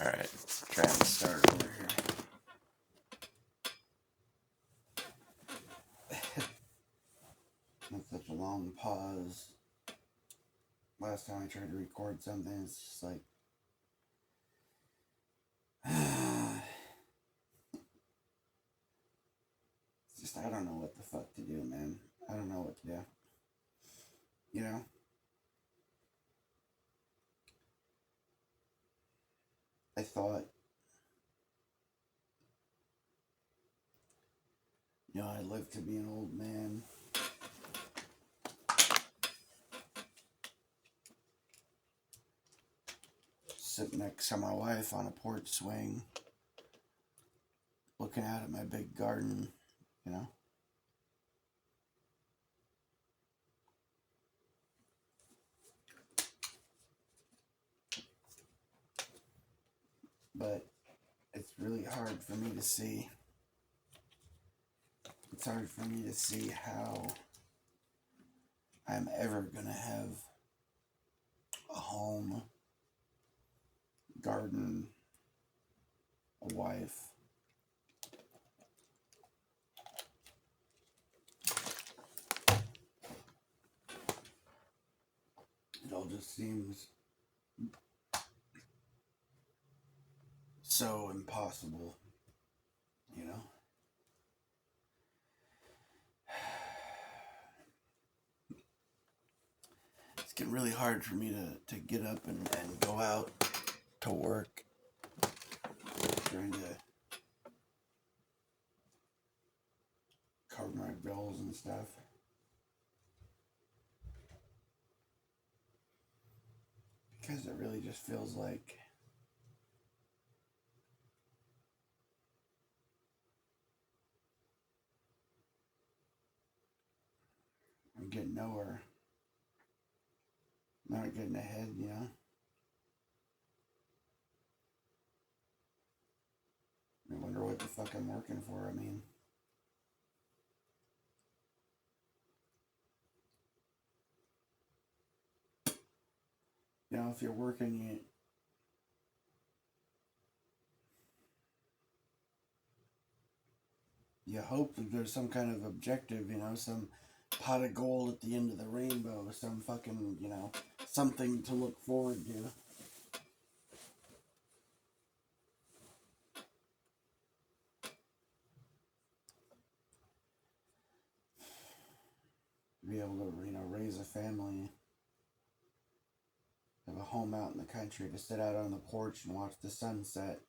Alright, let's try and start over here. That's such a long pause. Last time I tried to record something, it's just like... it's just, I don't know what the fuck to do, man. I don't know what to do. You know? I thought... I'd live to be an old man. Sit next to my wife on a porch swing. Looking out at my big garden, But it's really hard for me to see. It's hard for me to see how I'm ever going to have a home, garden, a wife. It all just seems so impossible, It's getting really hard for me to get up and go out to work. Trying to cover my bills and stuff. Because it really just feels like I'm getting nowhere. Not getting ahead, I wonder what the fuck I'm working for. If you're working, you hope that there's some kind of objective, some pot of gold at the end of the rainbow, some fucking, something to look forward to. Be able to, raise a family, have a home out in the country, to sit out on the porch and watch the sunset,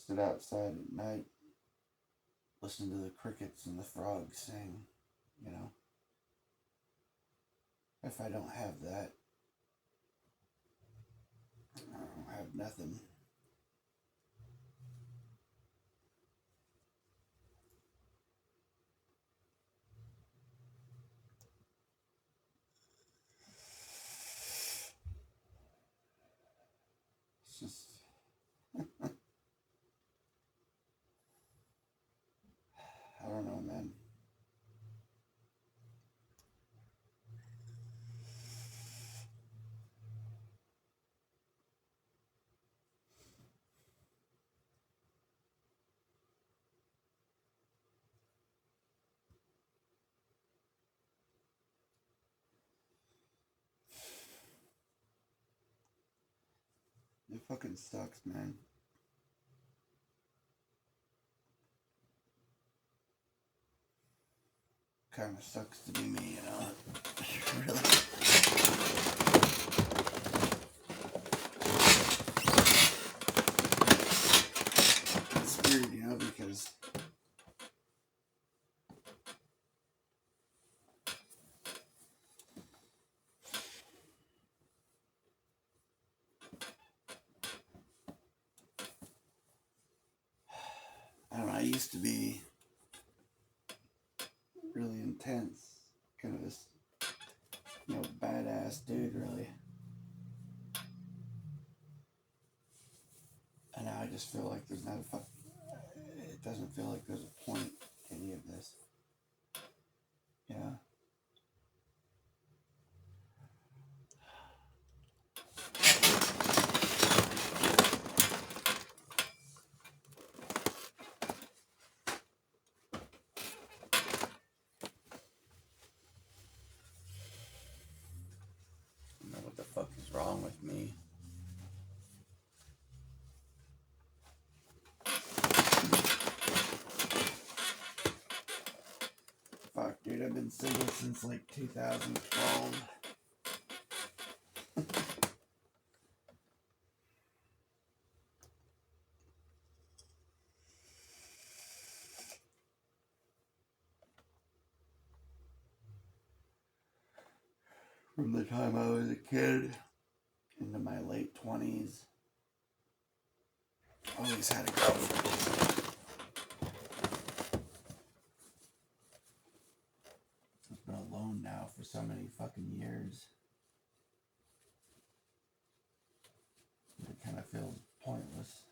Sit outside at night, listen to the crickets and the frogs sing, If I don't have that, I don't have nothing. It's just... I don't know, man. It fucking sucks, man. Kind of sucks to be me, Really. It's weird, because I don't know, I used to be really intense, kind of You know, badass dude, really. And now I just feel like there's not a fuck. It doesn't feel like there's a point to any of this. Yeah. I don't know what the fuck is wrong with me. Fuck, dude, I've been single since like 2012. From the time I was a kid into my late 20s. Always had a girlfriend. I've been alone now for so many fucking years. It kind of feels pointless.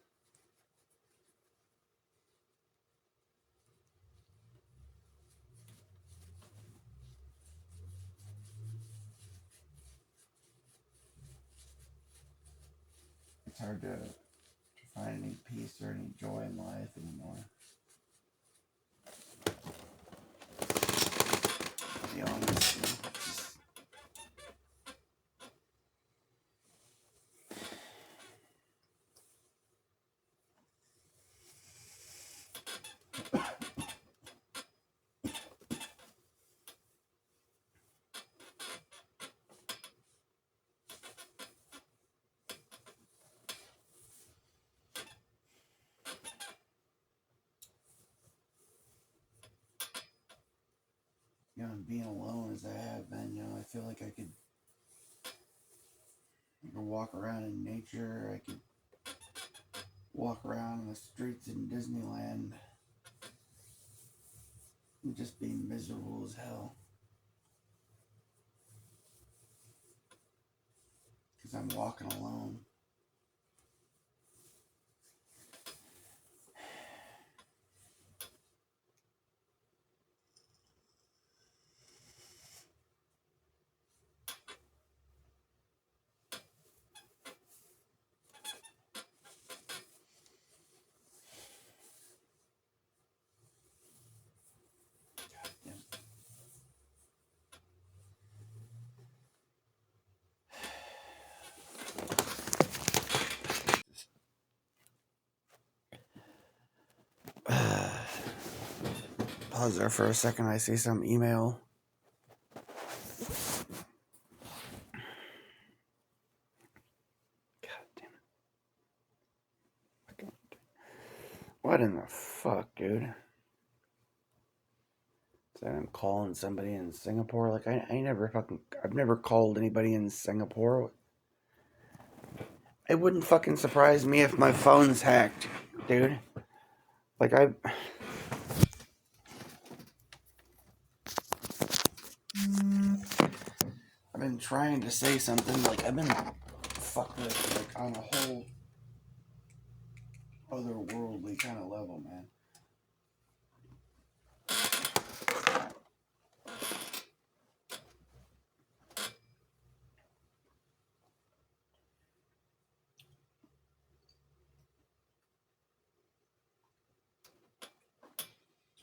It's hard to find any peace or any joy in life anymore. To be honest, you know, and being alone as I have been, you know, I feel like I could walk around in nature. I could walk around in the streets in Disneyland and just be miserable as hell. Because I'm walking alone. Pause there for a second. I see some email. God damn it. What in the fuck, dude? So I'm calling somebody in Singapore. Like, I've never called anybody in Singapore. It wouldn't fucking surprise me if my phone's hacked, dude. Like, I've been trying to say something. Like, I've been fucked with, like, on a whole otherworldly kind of level, man.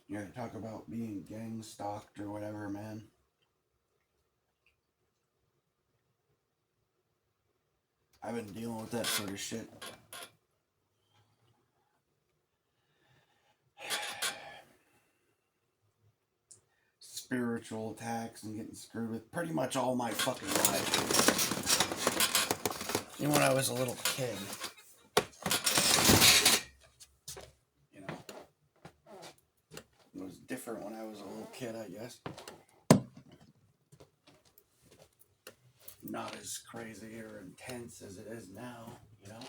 You gotta talk about being gang stalked or whatever, man. I've been dealing with that sort of shit. Spiritual attacks and getting screwed with pretty much all my fucking life. Even when I was a little kid. You know. It was different when I was a little kid, I guess. Not as crazy or intense as it is now, you know.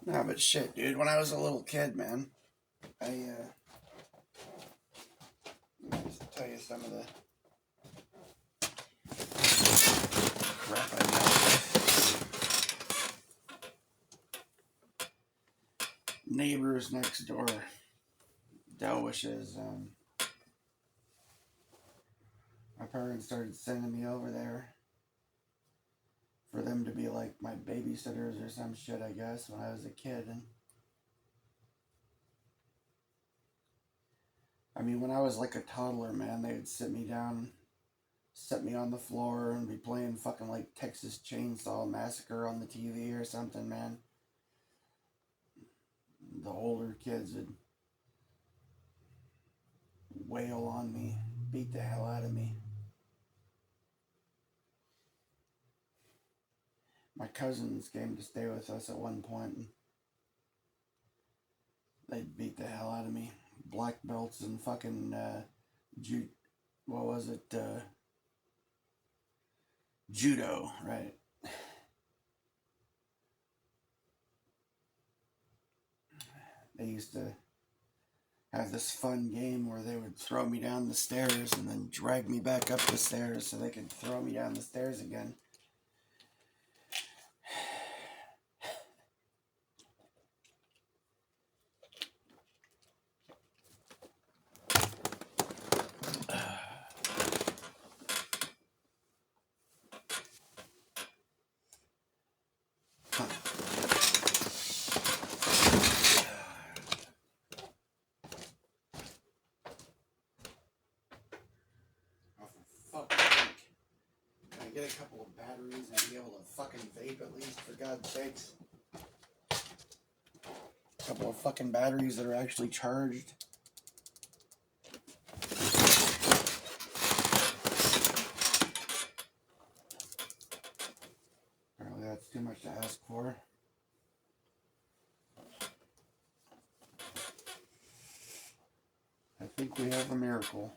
Nah, but shit, dude. When I was a little kid, man, let me just tell you some of the crap I got. Neighbors next door, Delwishes. My parents started sending me over there for them to be like my babysitters or some shit, I guess, when I was a kid. And I mean, when I was like a toddler, man, they would sit me down, set me on the floor, and be playing fucking like Texas Chainsaw Massacre on the TV or something, man. The older kids would wail on me, beat the hell out of me. My cousins came to stay with us at one point, and they'd beat the hell out of me. Black belts and fucking, what was it? Judo, right? They used to have this fun game where they would throw me down the stairs and then drag me back up the stairs so they could throw me down the stairs again. Get a couple of batteries and be able to fucking vape at least, for God's sakes. A couple of fucking batteries that are actually charged. Apparently that's too much to ask for. I think we have a miracle.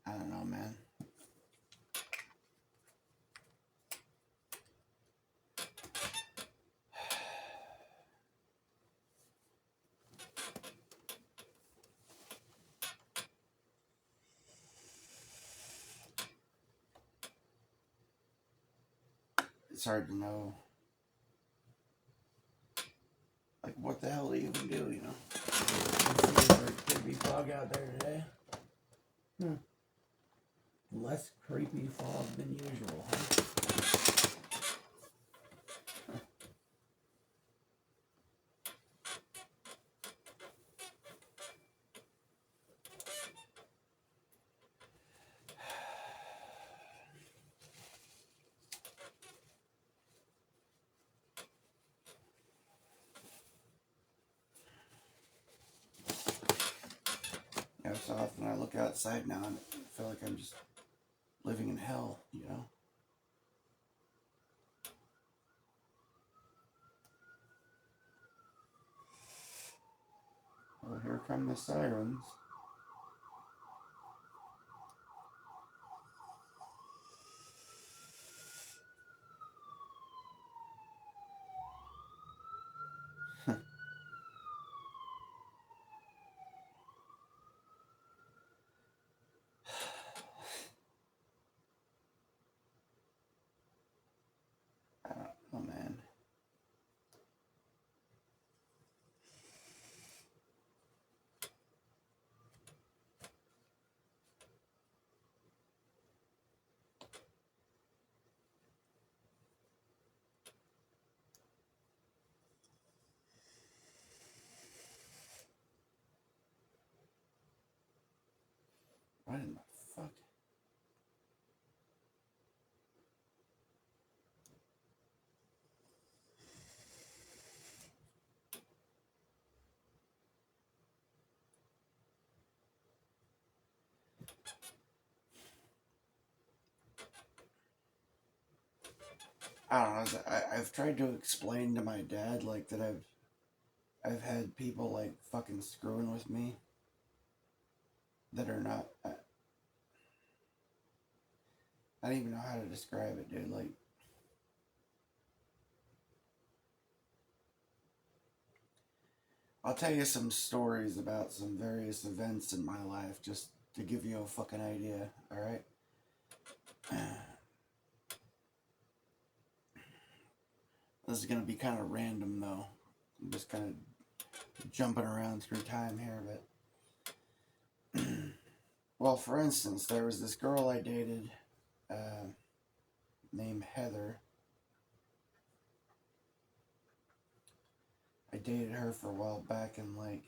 I don't know, man. It's hard to know. Like, what the hell do you even do, you know? Let's see if there could be fog out there today. Less creepy fog than usual, huh? Yeah, so often I look outside now and I feel like I'm just living in hell, you know? Well, here come the sirens. I don't know, man. What in the fuck? I don't know. I've tried to explain to my dad like that I've had people like fucking screwing with me that are not. I don't even know how to describe it, dude. Like, I'll tell you some stories about some various events in my life just to give you a fucking idea. All right. This is gonna be kind of random though. I'm just kind of jumping around through time here, but well, for instance, there was this girl I dated named Heather. I dated her for a while back in like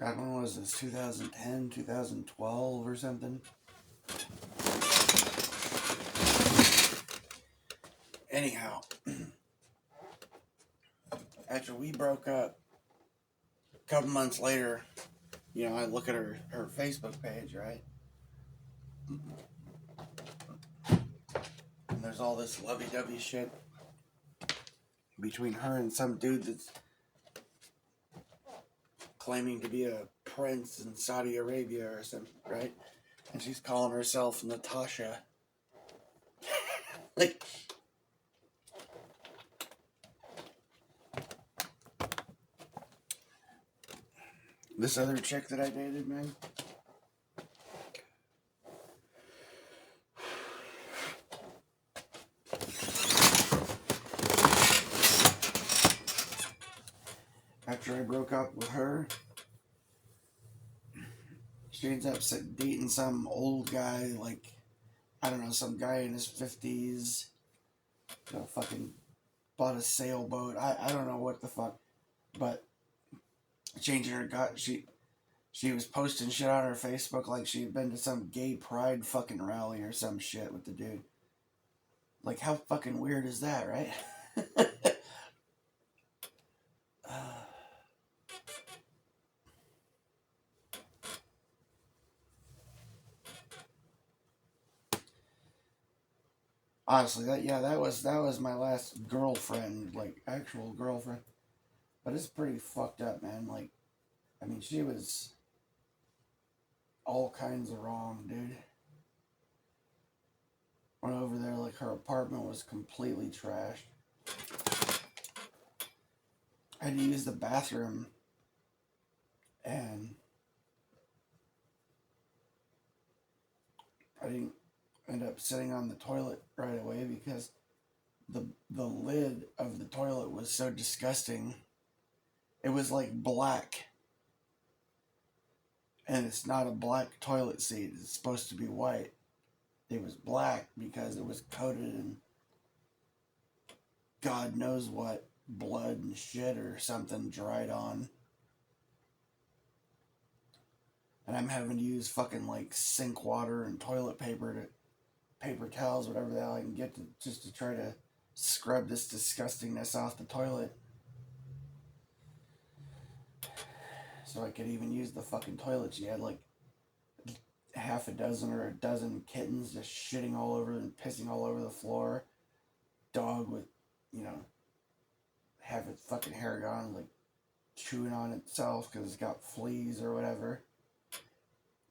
God, when was this? 2010, 2012 or something? Anyhow, after we broke up, a couple months later, you know, I look at her Facebook page, right? And there's all this lovey-dovey shit between her and some dude that's claiming to be a prince in Saudi Arabia or something, right? And she's calling herself Natasha. Like, this other chick that I dated, man. After I broke up with her, she ends up dating some old guy, like, I don't know, some guy in his 50s, you know, fucking bought a sailboat. I don't know what the fuck, but changing her gut, she was posting shit on her Facebook like she had been to some gay pride fucking rally or some shit with the dude. Like, how fucking weird is that, right? Honestly, that was my last girlfriend, like actual girlfriend. But it's pretty fucked up, man. Like, I mean, she was all kinds of wrong, dude. Went over there, like her apartment was completely trashed. I had to use the bathroom, and I didn't end up sitting on the toilet right away because the lid of the toilet was so disgusting. It was like black, and it's not a black toilet seat. It's supposed to be white. It was black because it was coated in God knows what blood and shit or something dried on. And I'm having to use fucking like sink water and toilet paper paper towels, whatever the hell I can get to just to try to scrub this disgustingness off the toilet. So I could even use the fucking toilet. She had like half a dozen or a dozen kittens just shitting all over and pissing all over the floor. Dog with, you know, half its fucking hair gone, like chewing on itself because it's got fleas or whatever.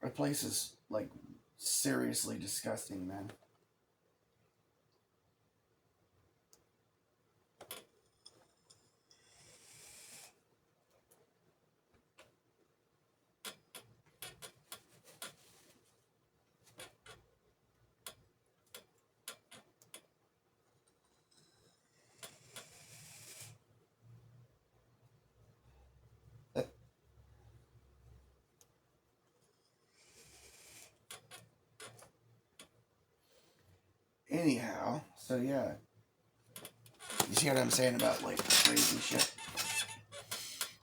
The place is like seriously disgusting, man. Anyhow, so yeah, you see what I'm saying about like crazy shit?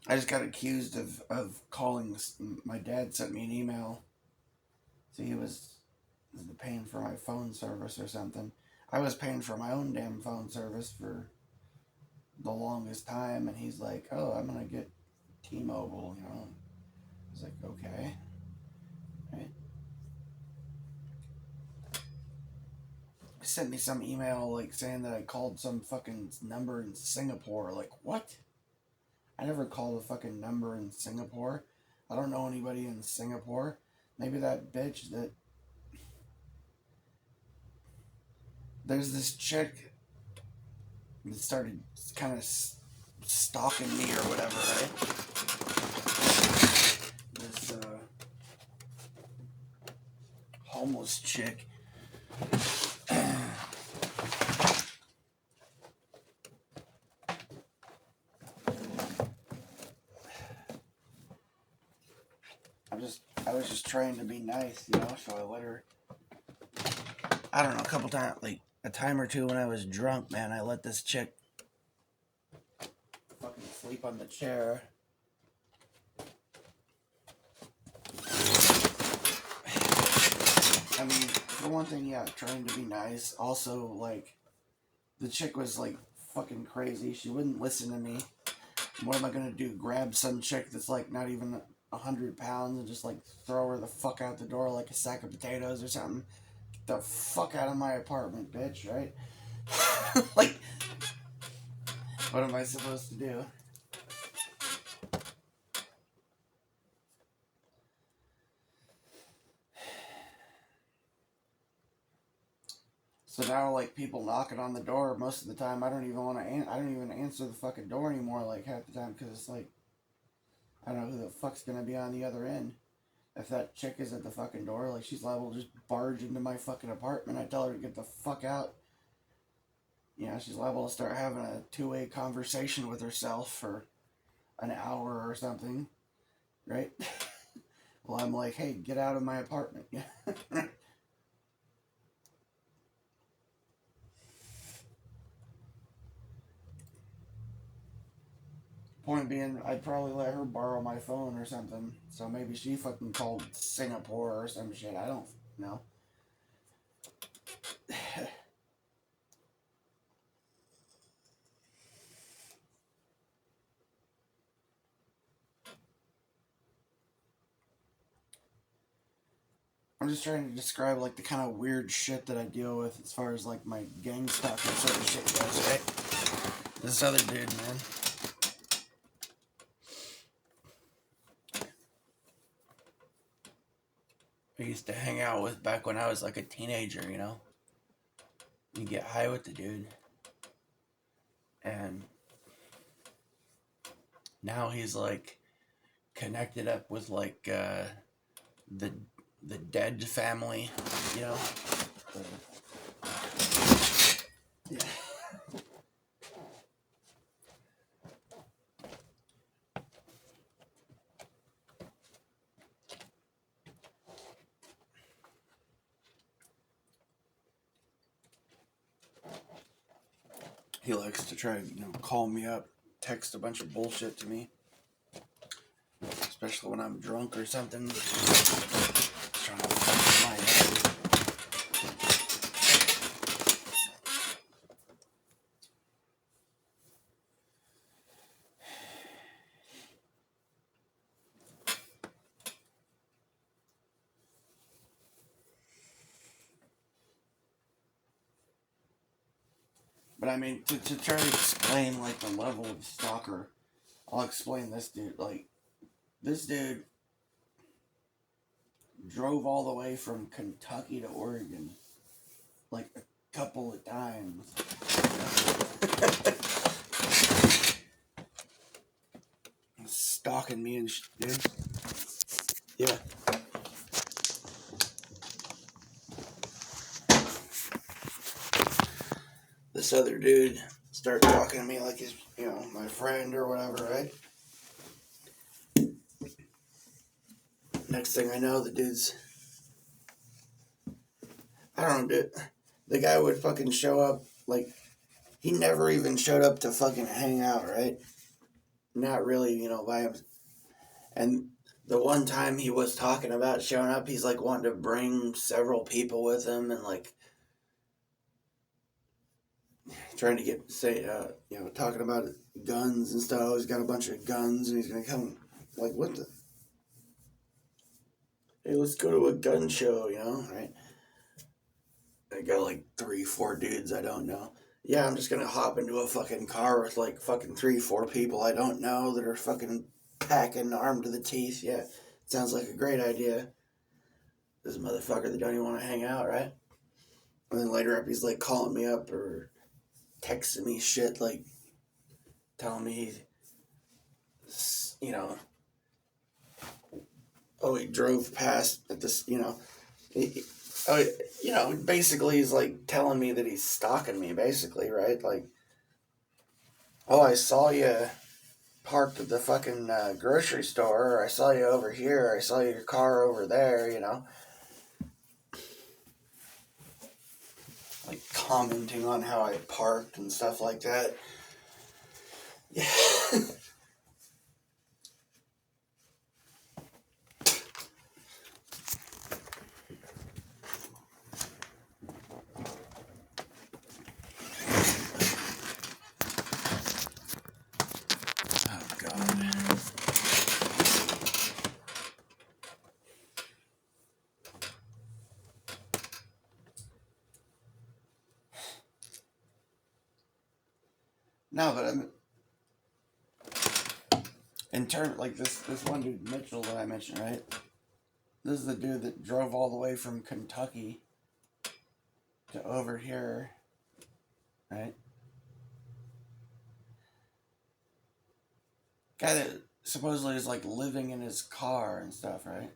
I just got accused of calling. My dad sent me an email. So he was paying for my phone service or something. I was paying for my own damn phone service for the longest time, and he's like, "Oh, I'm gonna get T-Mobile," you know. I was like, "Okay, right." sent me some email like saying that I called some fucking number in Singapore. Like, what? I never called a fucking number in Singapore. I don't know anybody in Singapore. Maybe that bitch that. There's this chick that started kind of stalking me or whatever, right? This homeless chick. I was just trying to be nice, you know, so I let her, I don't know, a couple times, like a time or two when I was drunk, man, I let this chick fucking sleep on the chair. I mean, for one thing, yeah, trying to be nice. Also, like, the chick was, like, fucking crazy. She wouldn't listen to me. What am I gonna do? Grab some chick that's, like, not even 100 pounds and just, like, throw her the fuck out the door like a sack of potatoes or something? Get the fuck out of my apartment, bitch, right? Like, what am I supposed to do? So now, like, people knocking on the door most of the time, I don't even answer the fucking door anymore, like, half the time, because it's like, I don't know who the fuck's gonna be on the other end. If that chick is at the fucking door, like, she's liable to just barge into my fucking apartment. I tell her to get the fuck out. You know, she's liable to start having a two-way conversation with herself for an hour or something, right? Well, I'm like, hey, get out of my apartment. Point being, I'd probably let her borrow my phone or something. So maybe she fucking called Singapore or some shit. I don't know. I'm just trying to describe like the kind of weird shit that I deal with as far as like my gang stuff and certain shit goes, right? This other dude, man. I used to hang out with back when I was like a teenager, you know? You get high with the dude. And now he's like connected up with like the dead family, you know? Yeah. He likes to try, you know, call me up, text a bunch of bullshit to me. Especially when I'm drunk or something. Trying to fuck my head. But I mean, to try to explain like the level of stalker, I'll explain this dude. Like, this dude drove all the way from Kentucky to Oregon, like a couple of times. Stalking me and shit, dude. Yeah. This other dude started talking to me like he's, you know, my friend or whatever, right? Next thing I know, the dude's, I don't know, dude. The guy would fucking show up, like, he never even showed up to fucking hang out, right? Not really, you know, by him. And the one time he was talking about showing up, he's like wanting to bring several people with him and like trying to you know, talking about guns and stuff. He's got a bunch of guns and he's gonna come. Like, what the? Hey, let's go to a gun show, you know, right? I got like 3, 4 dudes I don't know. Yeah, I'm just gonna hop into a fucking car with like fucking 3, 4 people I don't know that are fucking packing armed to the teeth. Yeah, sounds like a great idea. This motherfucker that don't even want to hang out, right? And then later up, he's like calling me up or texting me shit, like telling me he's, oh, he drove past at this, oh, basically he's like telling me that he's stalking me, basically, right? Like, oh, I saw you parked at the fucking grocery store, or I saw you over here, or I saw your car over there, like commenting on how I parked and stuff like that. Yeah. Oh, God. No, but I'm in turn, like this one dude Mitchell that I mentioned, right? This is the dude that drove all the way from Kentucky to over here, right? Guy that supposedly is like living in his car and stuff, right?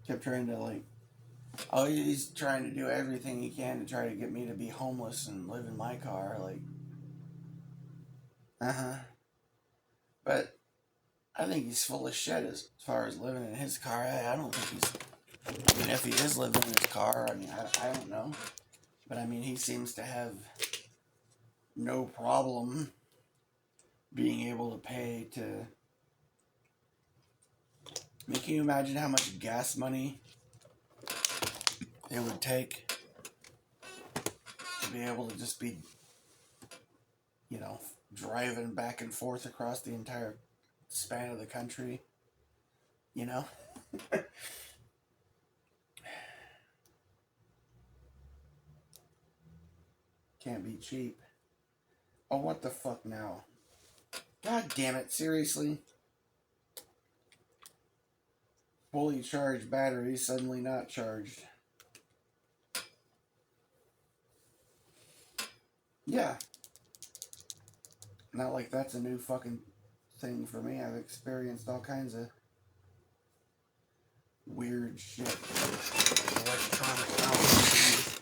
Kept trying to like, oh, he's trying to do everything he can to try to get me to be homeless and live in my car, like, But I think he's full of shit as far as living in his car. I don't think he's. I mean, if he is living in his car, I mean, I don't know. But I mean, he seems to have no problem being able to pay to. I mean, can you imagine how much gas money it would take to be able to just be, driving back and forth across the entire span of the country? You know? Can't be cheap. Oh, what the fuck now? God damn it, seriously? Fully charged battery suddenly not charged. Yeah. Not like that's a new fucking thing for me. I've experienced all kinds of weird shit. Electronic malfunctions.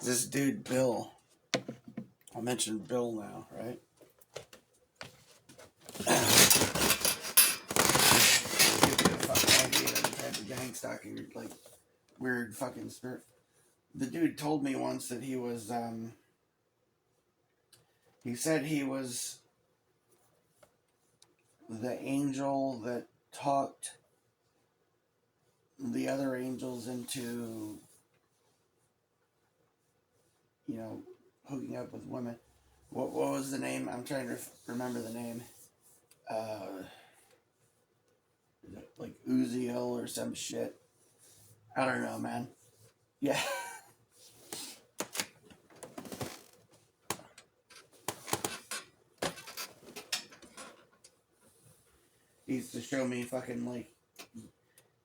This dude, Bill. I'll mention Bill now, right? Give you a fucking idea of the type of gang stalking, like, weird fucking spirit. The dude told me once that he was, he said he was the angel that talked the other angels into, hooking up with women. What was the name? I'm trying to remember the name. Like Uziel or some shit. I don't know, man. Yeah. He used to show me fucking like,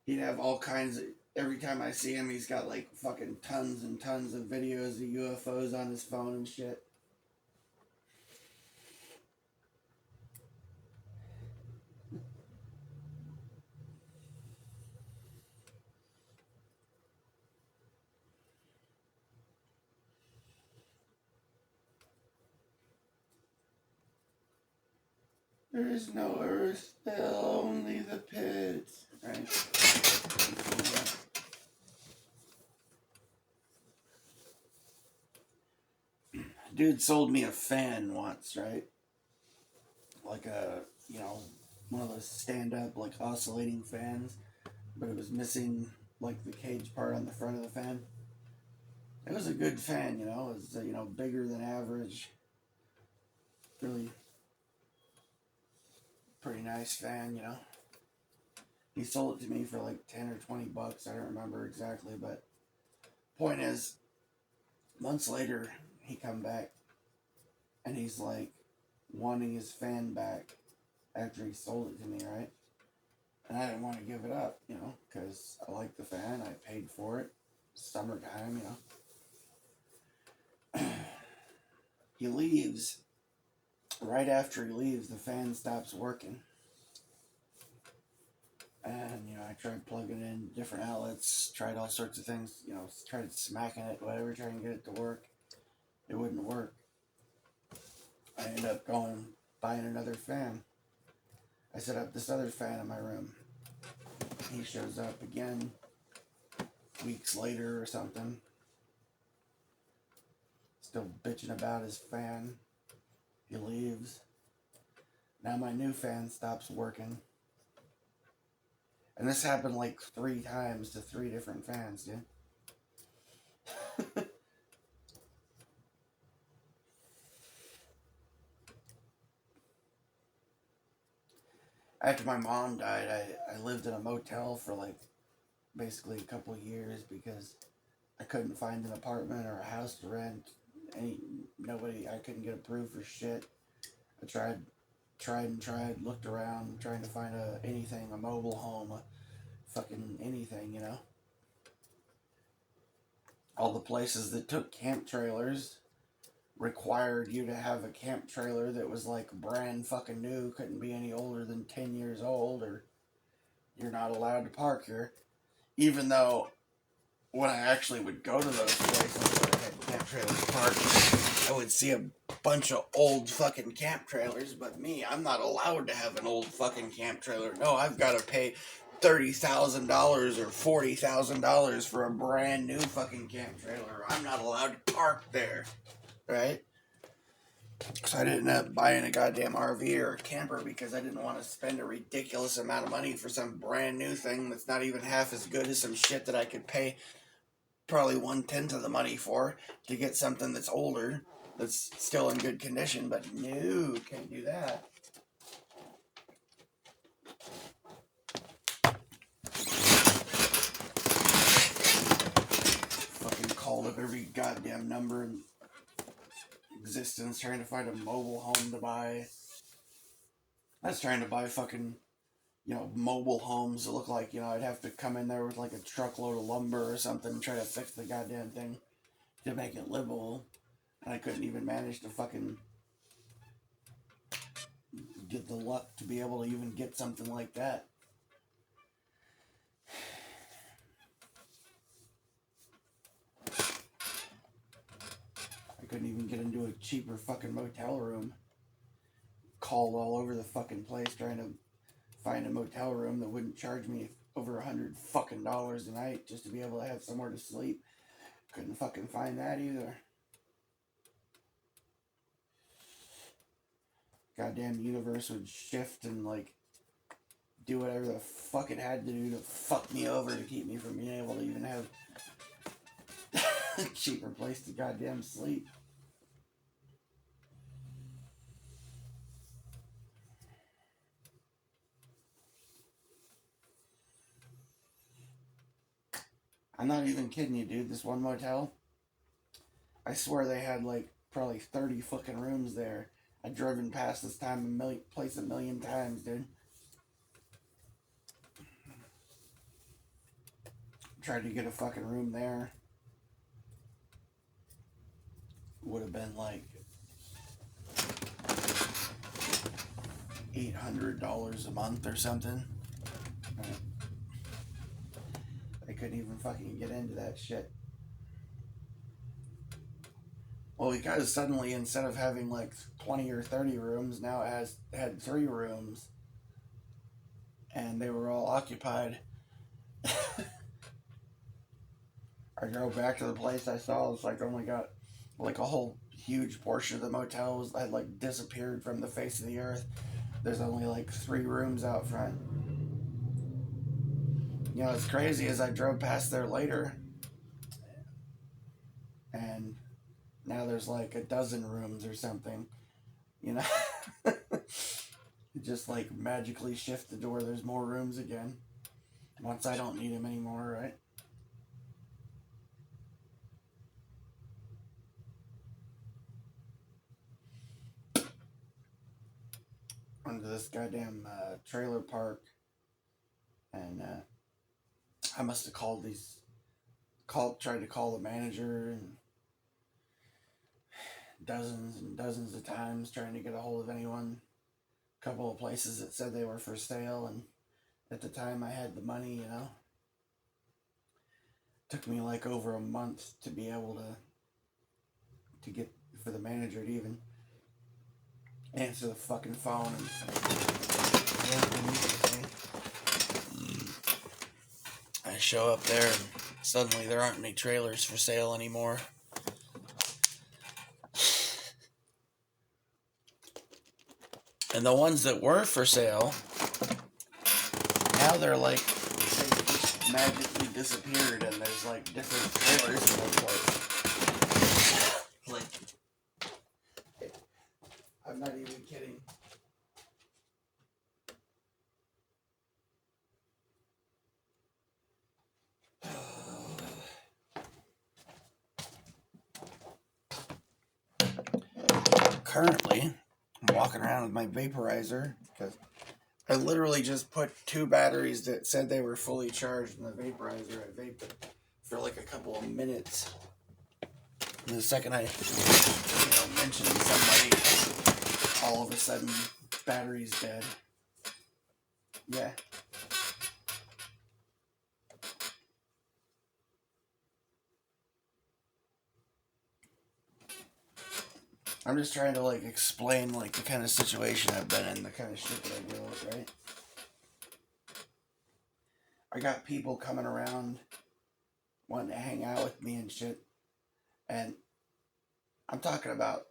he'd have all kinds of, every time I see him, he's got like fucking tons and tons of videos of UFOs on his phone and shit. There is no earth, only the pits. Right? Dude sold me a fan once, right? Like a, one of those stand up, like oscillating fans, but it was missing like the cage part on the front of the fan. It was a good fan, you know. It was, bigger than average. Really pretty nice fan, you know. He sold it to me for like 10 or 20 bucks. I don't remember exactly, but point is, months later, he come back and he's like wanting his fan back after he sold it to me, right? And I didn't want to give it up, you know, because I like the fan. I paid for it. Summertime, you know. He leaves. Right after he leaves, the fan stops working. And, I tried plugging in different outlets, tried all sorts of things, tried smacking it, whatever, trying to get it to work. It wouldn't work. I ended up buying another fan. I set up this other fan in my room. He shows up again weeks later or something. Still bitching about his fan. He leaves. Now my new fan stops working. And this happened like 3 times to 3 different fans, dude. After my mom died, I lived in a motel for like basically a couple of years because I couldn't find an apartment or a house to rent. I couldn't get approved for shit. I tried, looked around, trying to find a mobile home, fucking anything, you know. All the places that took camp trailers required you to have a camp trailer that was like brand fucking new, couldn't be any older than 10 years old, or you're not allowed to park here. Even though when I actually would go to those places where I had camp trailers parked, I would see a bunch of old fucking camp trailers, but me, I'm not allowed to have an old fucking camp trailer. No, I've got to pay $30,000 or $40,000 for a brand new fucking camp trailer. I'm not allowed to park there, right? So I didn't end up buying a goddamn RV or a camper because I didn't want to spend a ridiculous amount of money for some brand new thing that's not even half as good as some shit that I could pay probably 1/10 of the money for to get something that's older, that's still in good condition. But no, can't do that. Fucking called up every goddamn number in existence trying to find a mobile home to buy. I was trying to buy fucking, mobile homes that look like, I'd have to come in there with like a truckload of lumber or something and try to fix the goddamn thing to make it livable. And I couldn't even manage to fucking get the luck to be able to even get something like that. I couldn't even get into a cheaper fucking motel room. Called all over the fucking place trying to find a motel room that wouldn't charge me over $100 fucking a night just to be able to have somewhere to sleep. Couldn't fucking find that either. Goddamn universe would shift and like do whatever the fuck it had to do to fuck me over to keep me from being able to even have a cheaper place to goddamn sleep. I'm not even kidding you, dude. This one motel, I swear they had like probably 30 fucking rooms there. I've driven past this place a million times, dude. Tried to get a fucking room there. Would have been like $800 a month or something. I couldn't even fucking get into that shit. Well, because suddenly instead of having like 20 or 30 rooms, now it had 3 rooms, and they were all occupied. I drove back to the place I saw. It's like only got like a whole huge portion of the motel had like disappeared from the face of the earth. There's only like 3 rooms out front. You know, it's crazy as I drove past there later, and now there's like a dozen rooms or something. You know, just like magically shift the door. There's more rooms again. Once I don't need them anymore, right? Into this goddamn trailer park, and I must have tried to call the manager, and dozens and dozens of times trying to get a hold of anyone. A couple of places that said they were for sale, and at the time I had the money, you know. Took me like over a month to be able to get for the manager to even answer the fucking phone. And I show up there, and suddenly there aren't any trailers for sale anymore. And the ones that were for sale, now they're like, they just magically disappeared, and there's like different trailers in one place. Like, I'm not even kidding. Currently, I'm walking around with my vaporizer because I literally just put 2 batteries that said they were fully charged in the vaporizer. I vaped it for like a couple of minutes. And the second I, mentioned somebody, all of a sudden, battery's dead. Yeah. I'm just trying to like explain like the kind of situation I've been in, the kind of shit that I deal with, right? I got people coming around wanting to hang out with me and shit. And I'm talking about,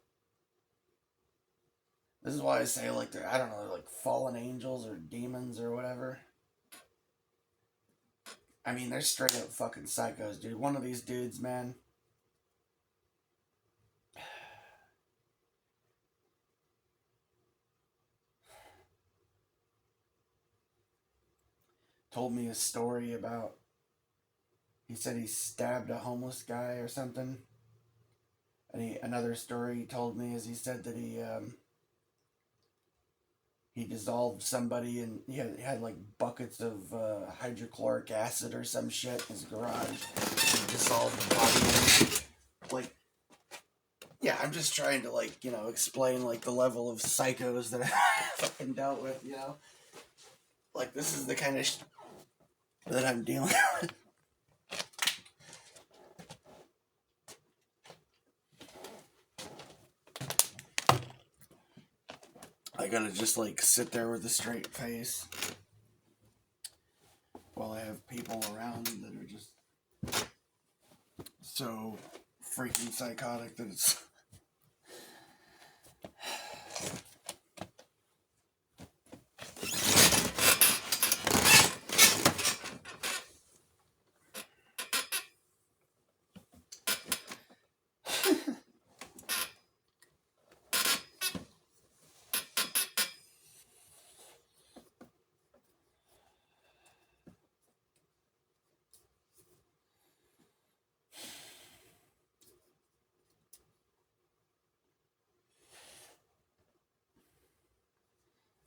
this is why I say like they're, I don't know, they're like fallen angels or demons or whatever. I mean, they're straight up fucking psychos, dude. One of these dudes, man, told me a story about, he said he stabbed a homeless guy or something. And another story he told me is he said that he dissolved somebody, and he had like buckets of hydrochloric acid or some shit in his garage. He dissolved the body. Like, yeah, I'm just trying to like, explain like the level of psychos that I fucking dealt with, Like, this is the kind of that I'm dealing with. I gotta just like sit there with a straight face while I have people around that are just so freaking psychotic that it's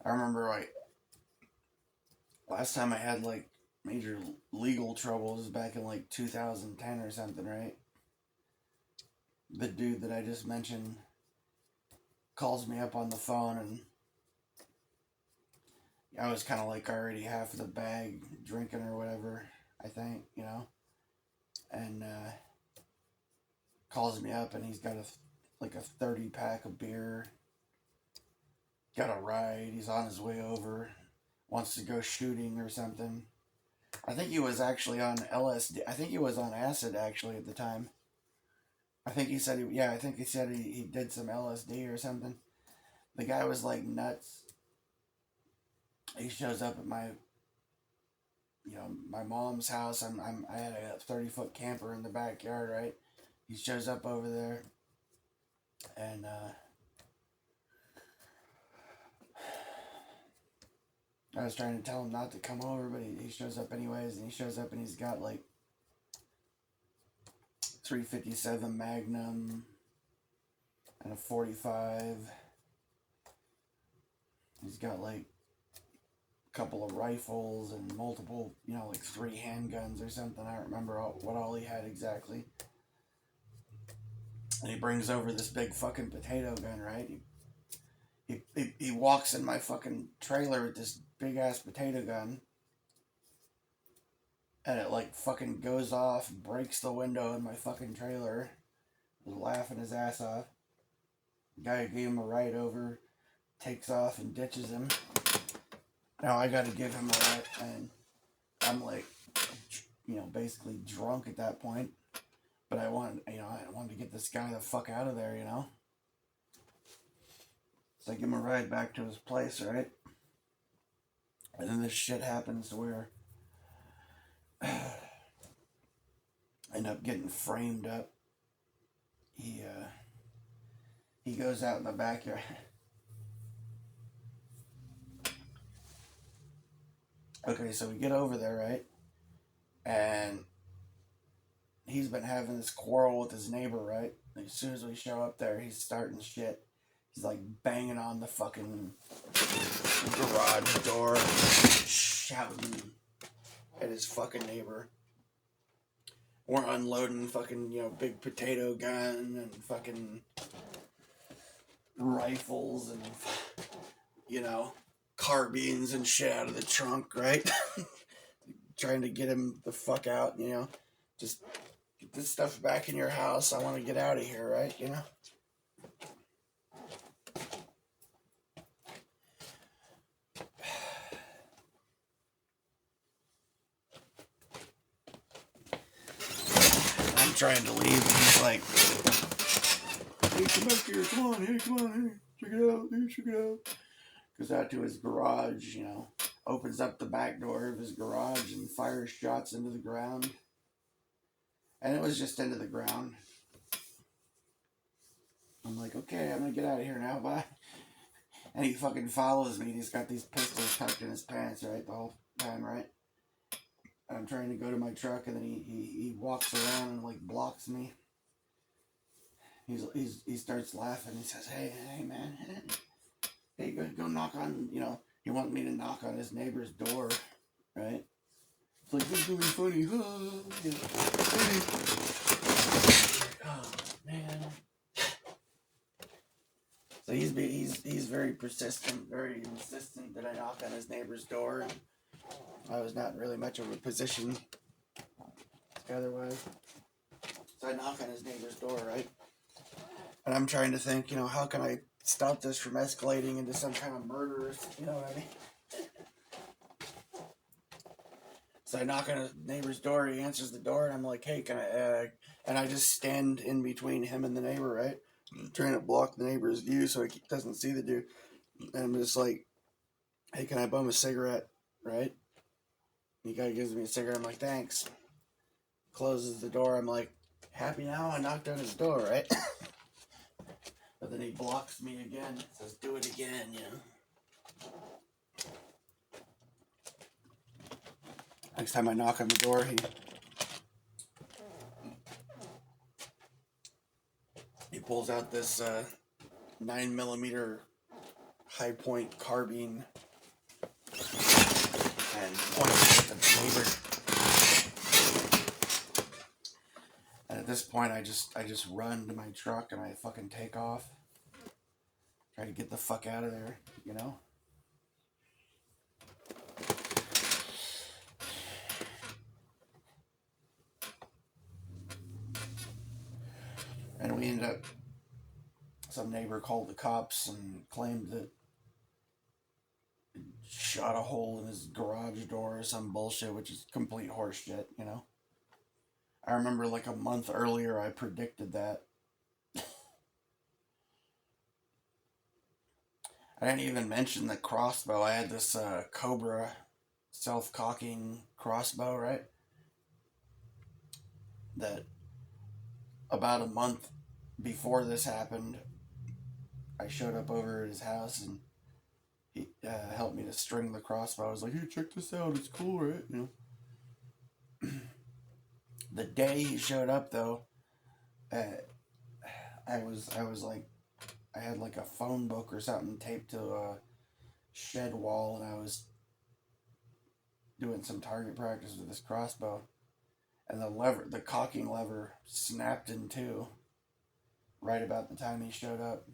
I remember like last time I had like major legal troubles back in like 2010 or something, right? The dude that I just mentioned calls me up on the phone, and I was kind of like already half of the bag drinking or whatever, I think, and calls me up, and he's got like a 30 pack of beer, got a ride, he's on his way over, wants to go shooting or something. I think he was actually on LSD. I think he was on acid actually at the time. I think he said he did some LSD or something. The guy was like nuts. He shows up at my my mom's house. I had a 30-foot camper in the backyard, right? He shows up over there, and I was trying to tell him not to come over, but he shows up anyways, and he shows up and he's got like 357 Magnum and a 45. He's got like a couple of rifles and multiple, like 3 handguns or something. I don't remember what all he had exactly. And he brings over this big fucking potato gun, right? He walks in my fucking trailer with this big ass potato gun, and it like fucking goes off, breaks the window in my fucking trailer. Was laughing his ass off. The guy who gave him a ride over takes off and ditches him. Now I gotta give him a ride, and I'm like, basically drunk at that point. But I wanted to get this guy the fuck out of there, So I give him a ride back to his place, right? And then this shit happens to where I end up getting framed up. He goes out in the backyard. Okay, so we get over there, right? And he's been having this quarrel with his neighbor, right? As soon as we show up there, he's starting shit. He's like banging on the fucking garage door, shouting at his fucking neighbor. We're unloading fucking, big potato gun and fucking rifles and, carbines and shit out of the trunk, right? Trying to get him the fuck out, just get this stuff back in your house. I want to get out of here, right? I'm trying to leave, and he's like, hey, come back here, come on, hey, check it out, check it out. Goes out to his garage, opens up the back door of his garage and fires shots into the ground. And it was just into the ground. I'm like, okay, I'm gonna get out of here now, bye. And he fucking follows me, and he's got these pistols tucked in his pants, right, the whole time, right? And I'm trying to go to my truck, and then he walks around and, like, blocks me. He starts laughing. He says, hey, man. Hey, go knock on, he wanted me to knock on his neighbor's door, right? It's like, this is gonna be funny, Oh, man. So he's very persistent, very insistent that I knock on his neighbor's door. And I was not really much of a position otherwise. So I knock on his neighbor's door, right? And I'm trying to think, how can I stop this from escalating into some kind of murder, you know what I mean? So I knock on his neighbor's door, he answers the door, and I'm like, hey, can I, and I just stand in between him and the neighbor, right? I'm trying to block the neighbor's view so he doesn't see the dude. And I'm just like, hey, can I bum a cigarette, right? The guy gives me a cigarette, I'm like, thanks. Closes the door, I'm like, happy now? I knocked on his door, right? But then he blocks me again, says, do it again, Next time I knock on the door, he pulls out this 9mm high point carbine and points it at the neighbor. And at this point, I just run to my truck and I fucking take off. Try to get the fuck out of there, And we ended up, some neighbor called the cops and claimed that it shot a hole in his garage door or some bullshit, which is complete horseshit, I remember like a month earlier I predicted that. I didn't even mention the crossbow. I had this Cobra self-cocking crossbow, right? That about a month before this happened, I showed up over at his house and he helped me to string the crossbow. I was like, "Here, check this out. It's cool, right?" You know. The day he showed up, though, uh, I was like, I had like a phone book or something taped to a shed wall, and I was doing some target practice with this crossbow, and the cocking lever, snapped in two right about the time he showed up.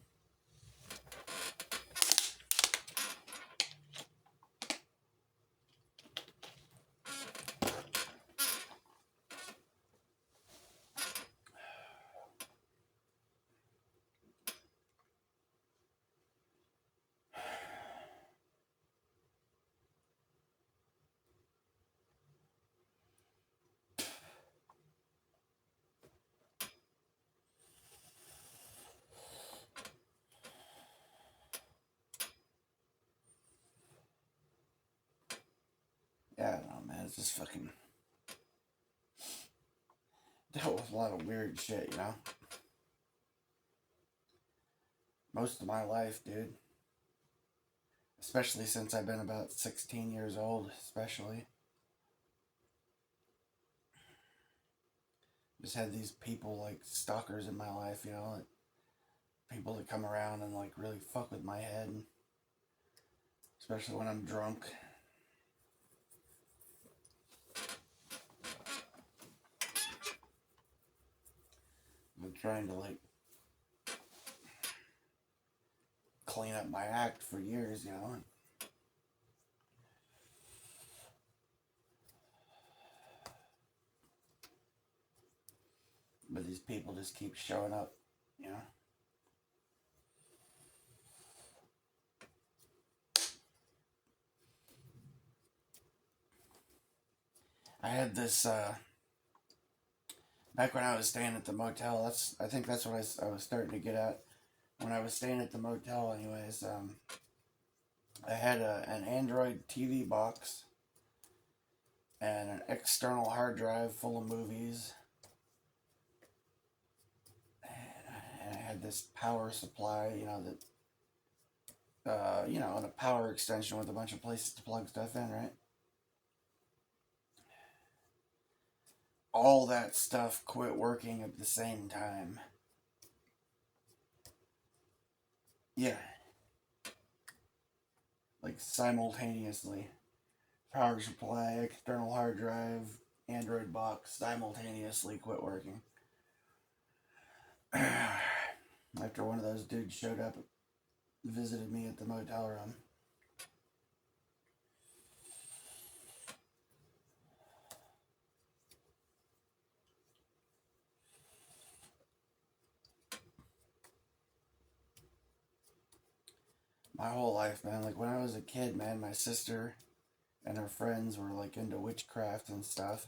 Yeah, I don't know, man. It's just fucking dealt with a lot of weird shit, you know? Most of my life, dude. Especially since I've been about 16 years old, especially. Just had these people, like, stalkers in my life, you know? Like, people that come around and, like, really fuck with my head. Especially when I'm drunk. I'm trying to, like, clean up my act for years, you know? But these people just keep showing up, you know? I had this, back when I was staying at the motel, I think that's what I was starting to get at. When I was staying at the motel, anyways, I had an Android TV box and an external hard drive full of movies. And I had this power supply, you know, and a power extension with a bunch of places to plug stuff in, right? All that stuff quit working at the same time. Yeah. Like simultaneously. Power supply, external hard drive, Android box simultaneously quit working. After one of those dudes showed up, visited me at the motel room. My whole life, man, like when I was a kid, man, my sister and her friends were like into witchcraft and stuff.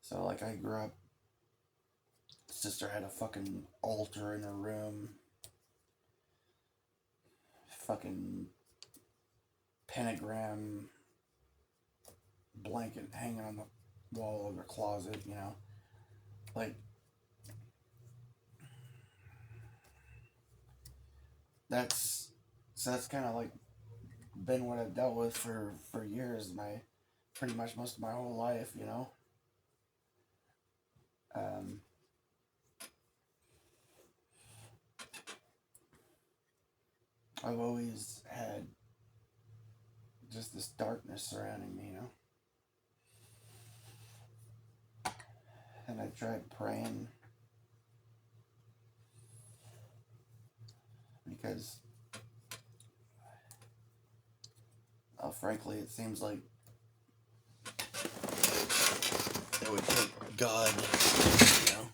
So like I grew up, sister had a fucking altar in her room, fucking pentagram blanket hanging on the wall of her closet, you know. Like that's that's kind of like been what I've dealt with for years, pretty much most of my whole life, you know. Um, I've always had just this darkness surrounding me, you know. And I tried praying because, frankly, it seems like it would take God, you know.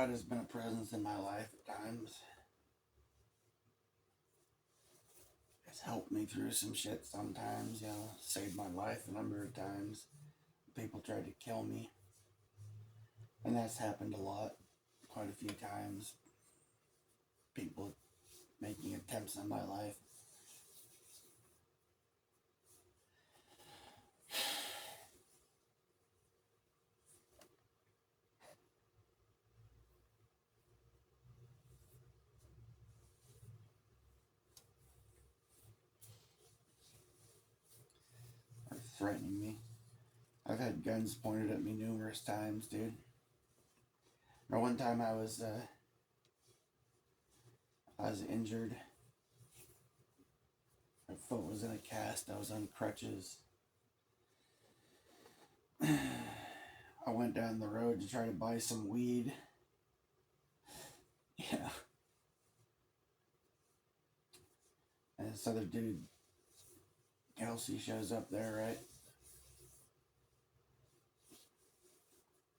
God has been a presence in my life at times. It's helped me through some shit sometimes, you know, saved my life a number of times. People tried to kill me. And that's happened a lot, quite a few times. People making attempts on my life. Or threatening me. I've had guns pointed at me numerous times, dude. Or one time I was injured. My foot was in a cast. I was on crutches. I went down the road to try to buy some weed. Yeah. And this other dude, Kelsey, shows up there, right?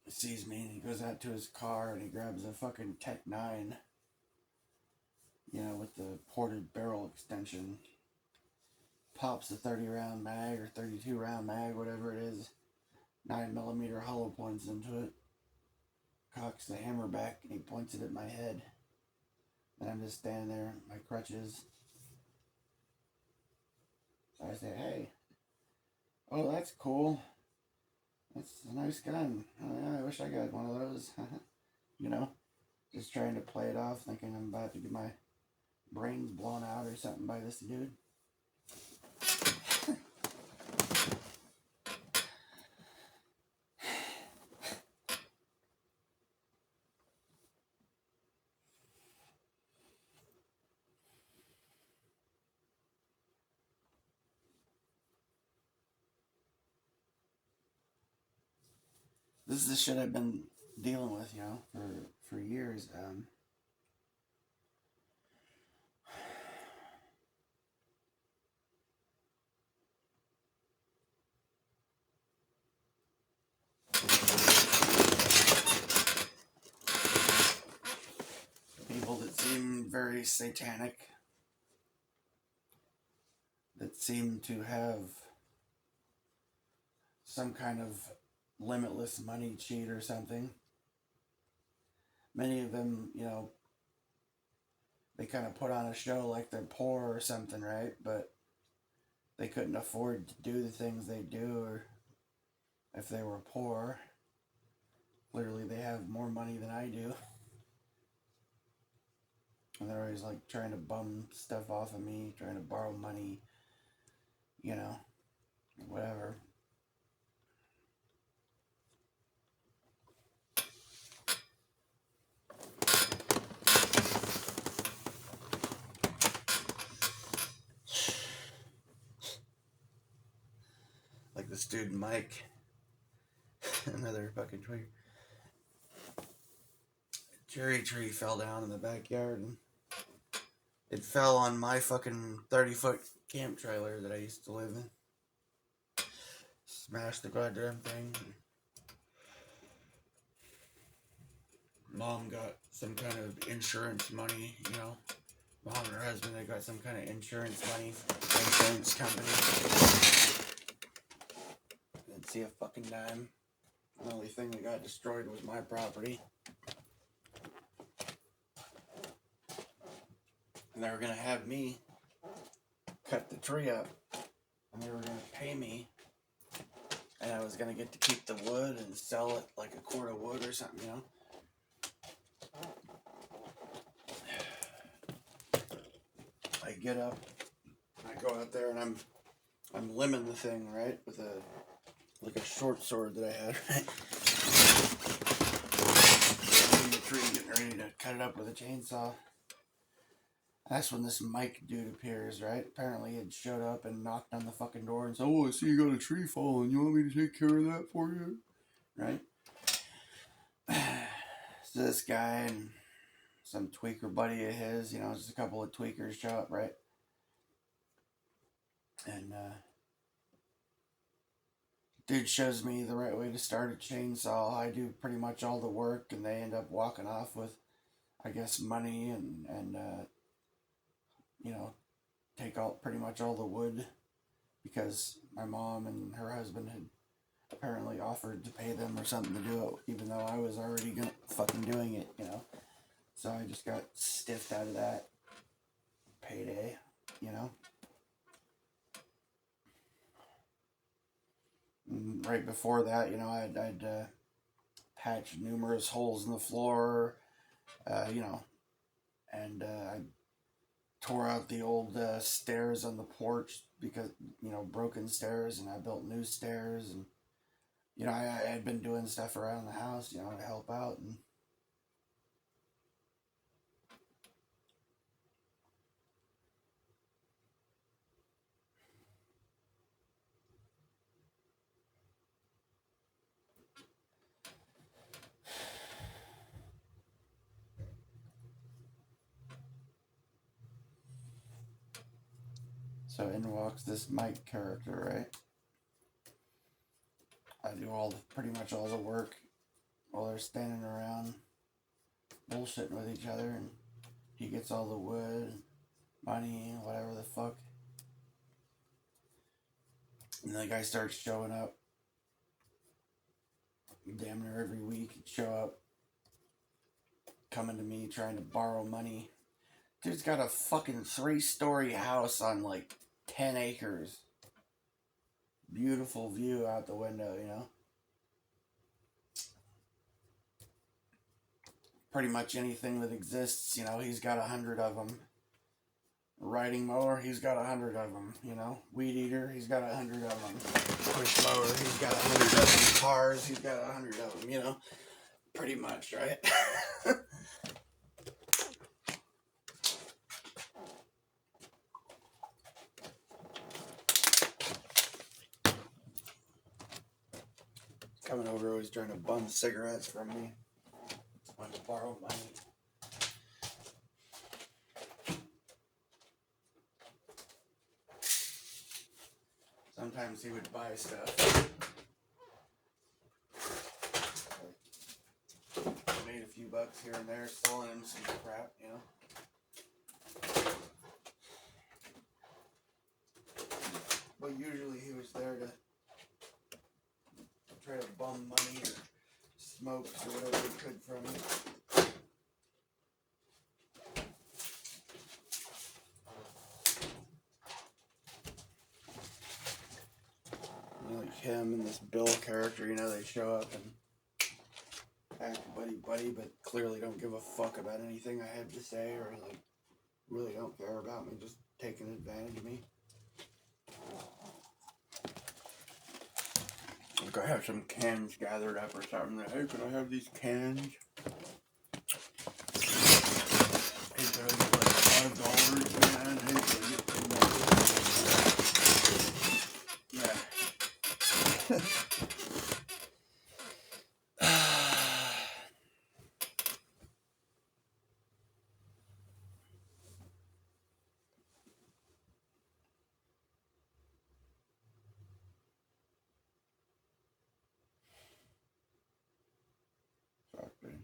He sees me and he goes out to his car and he grabs a fucking Tech 9. You know, with the ported barrel extension. Pops a 30 round mag or 32 round mag, whatever it is. 9mm hollow points into it. Cocks the hammer back and he points it at my head. And I'm just standing there, my crutches. So I say, hey, oh, that's cool. That's a nice gun. Oh, yeah, I wish I got one of those. You know, just trying to play it off, thinking I'm about to get my brains blown out or something by this dude. This is the shit I've been dealing with, you know, for years. People that seem very satanic, that seem to have some kind of limitless money cheat or something. Many of them, you know, they kind of put on a show like they're poor or something, right? But they couldn't afford to do the things they do, or if they were poor, clearly they have more money than I do. And they're always like trying to bum stuff off of me, trying to borrow money, you know, whatever. Like the student Mike, another fucking twigger. Cherry tree fell down in the backyard and it fell on my fucking 30-foot camp trailer that I used to live in. Smashed the goddamn thing. Mom got some kind of insurance money, you know. Mom and her husband, they got some kind of insurance money from the insurance company. Didn't see a fucking dime. The only thing that got destroyed was my property. And they were going to have me cut the tree up. And they were going to pay me. And I was going to get to keep the wood and sell it like a quart of wood or something, you know. I get up, I go out there, and I'm limbing the thing, right, with a short sword that I had, right? In the tree, getting ready to cut it up with a chainsaw. That's when this Mike dude appears, right? Apparently he had showed up and knocked on the fucking door and said, oh, I see you got a tree falling. You want me to take care of that for you? Right? So this guy and some tweaker buddy of his, you know, just a couple of tweakers show up, right? And Dude shows me the right way to start a chainsaw. I do pretty much all the work, and they end up walking off with, I guess, money and you know, take all pretty much all the wood, because my mom and her husband had apparently offered to pay them or something to do it, even though I was already fucking doing it, you know. So I just got stiffed out of that payday, you know. And right before that, you know, I'd patched numerous holes in the floor, you know, and I tore out the old stairs on the porch because, you know, broken stairs, and I built new stairs, and you know, I had been doing stuff around the house, you know, to help out. And so in walks this Mike character, right? I do pretty much all the work while they're standing around bullshitting with each other, and he gets all the wood, money, whatever the fuck. And the guy starts showing up damn near every week. He'd show up, coming to me trying to borrow money. Dude's got a fucking 3-story house on like 10 acres. Beautiful view out the window, you know. Pretty much anything that exists, you know, he's got 100 of them. Riding mower, he's got 100 of them, you know. Weed eater, he's got 100 of them. Push mower, he's got 100 of them. Cars, he's got 100 of them, you know. Pretty much, right? Coming over, always trying to bum cigarettes from me. Want to borrow money. Sometimes he would buy stuff. I made a few bucks here and there selling him some crap, you know. But usually he was there to try to bum money or smokes or whatever he could from me. Like him and this Bill character, you know, they show up and act buddy, but clearly don't give a fuck about anything I have to say, or like really don't care about me, just taking advantage of me. Like I have some cans gathered up or something. Like, hey, can I have these cans? Hey, can I get like $5, man? Hey, can I get Fuck, man.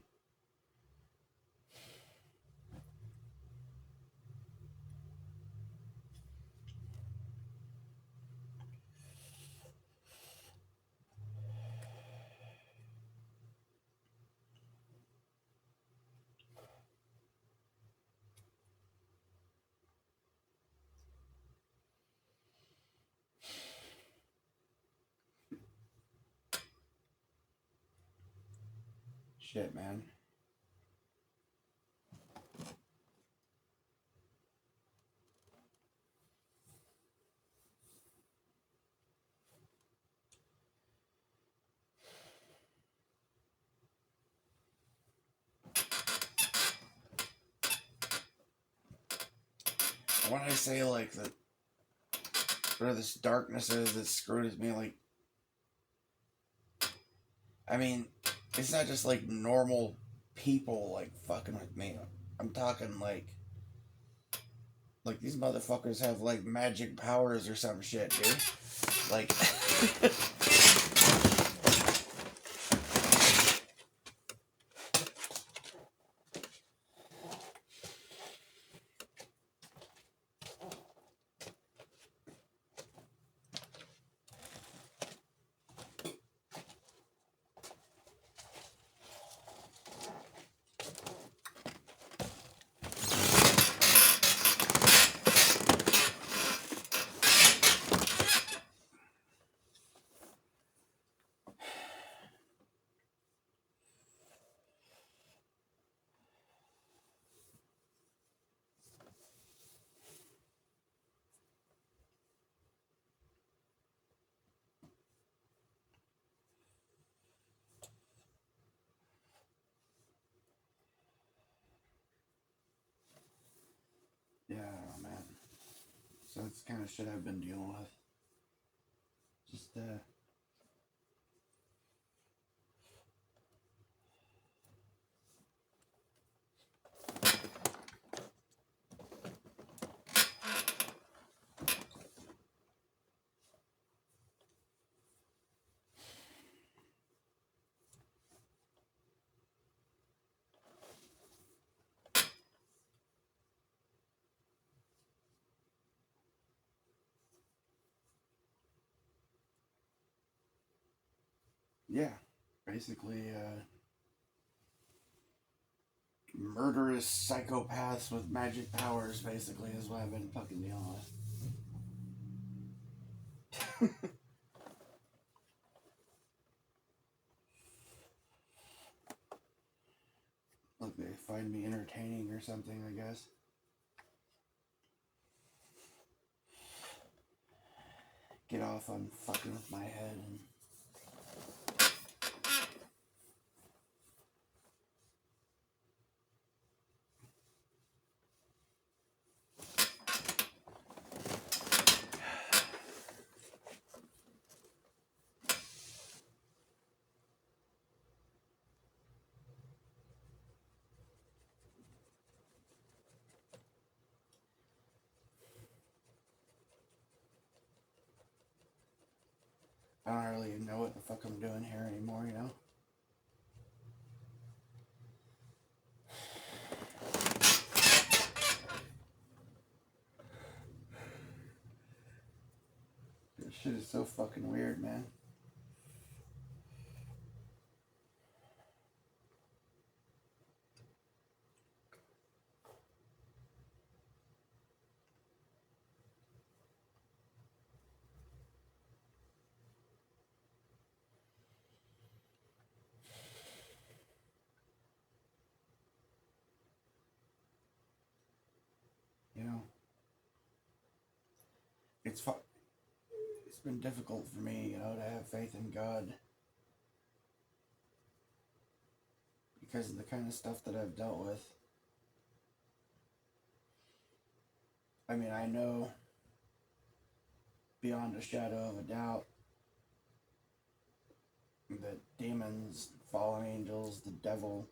Shit, man. When I say like that, where this darkness is that screws me, like, I mean, it's not just like normal people like fucking with me. I'm talking like these motherfuckers have like magic powers or some shit, dude. Like that's the kind of shit I've been dealing with. Just, yeah. Basically, murderous psychopaths with magic powers, basically, is what I've been fucking dealing with. Look, they find me entertaining or something, I guess. Get off on fucking with my head and... I don't really even know what the fuck I'm doing here anymore, you know? This shit is so fucking weird, man. You know? It's been difficult for me, you know, to have faith in God because of the kind of stuff that I've dealt with. I mean, I know beyond a shadow of a doubt that demons, fallen angels, the devil,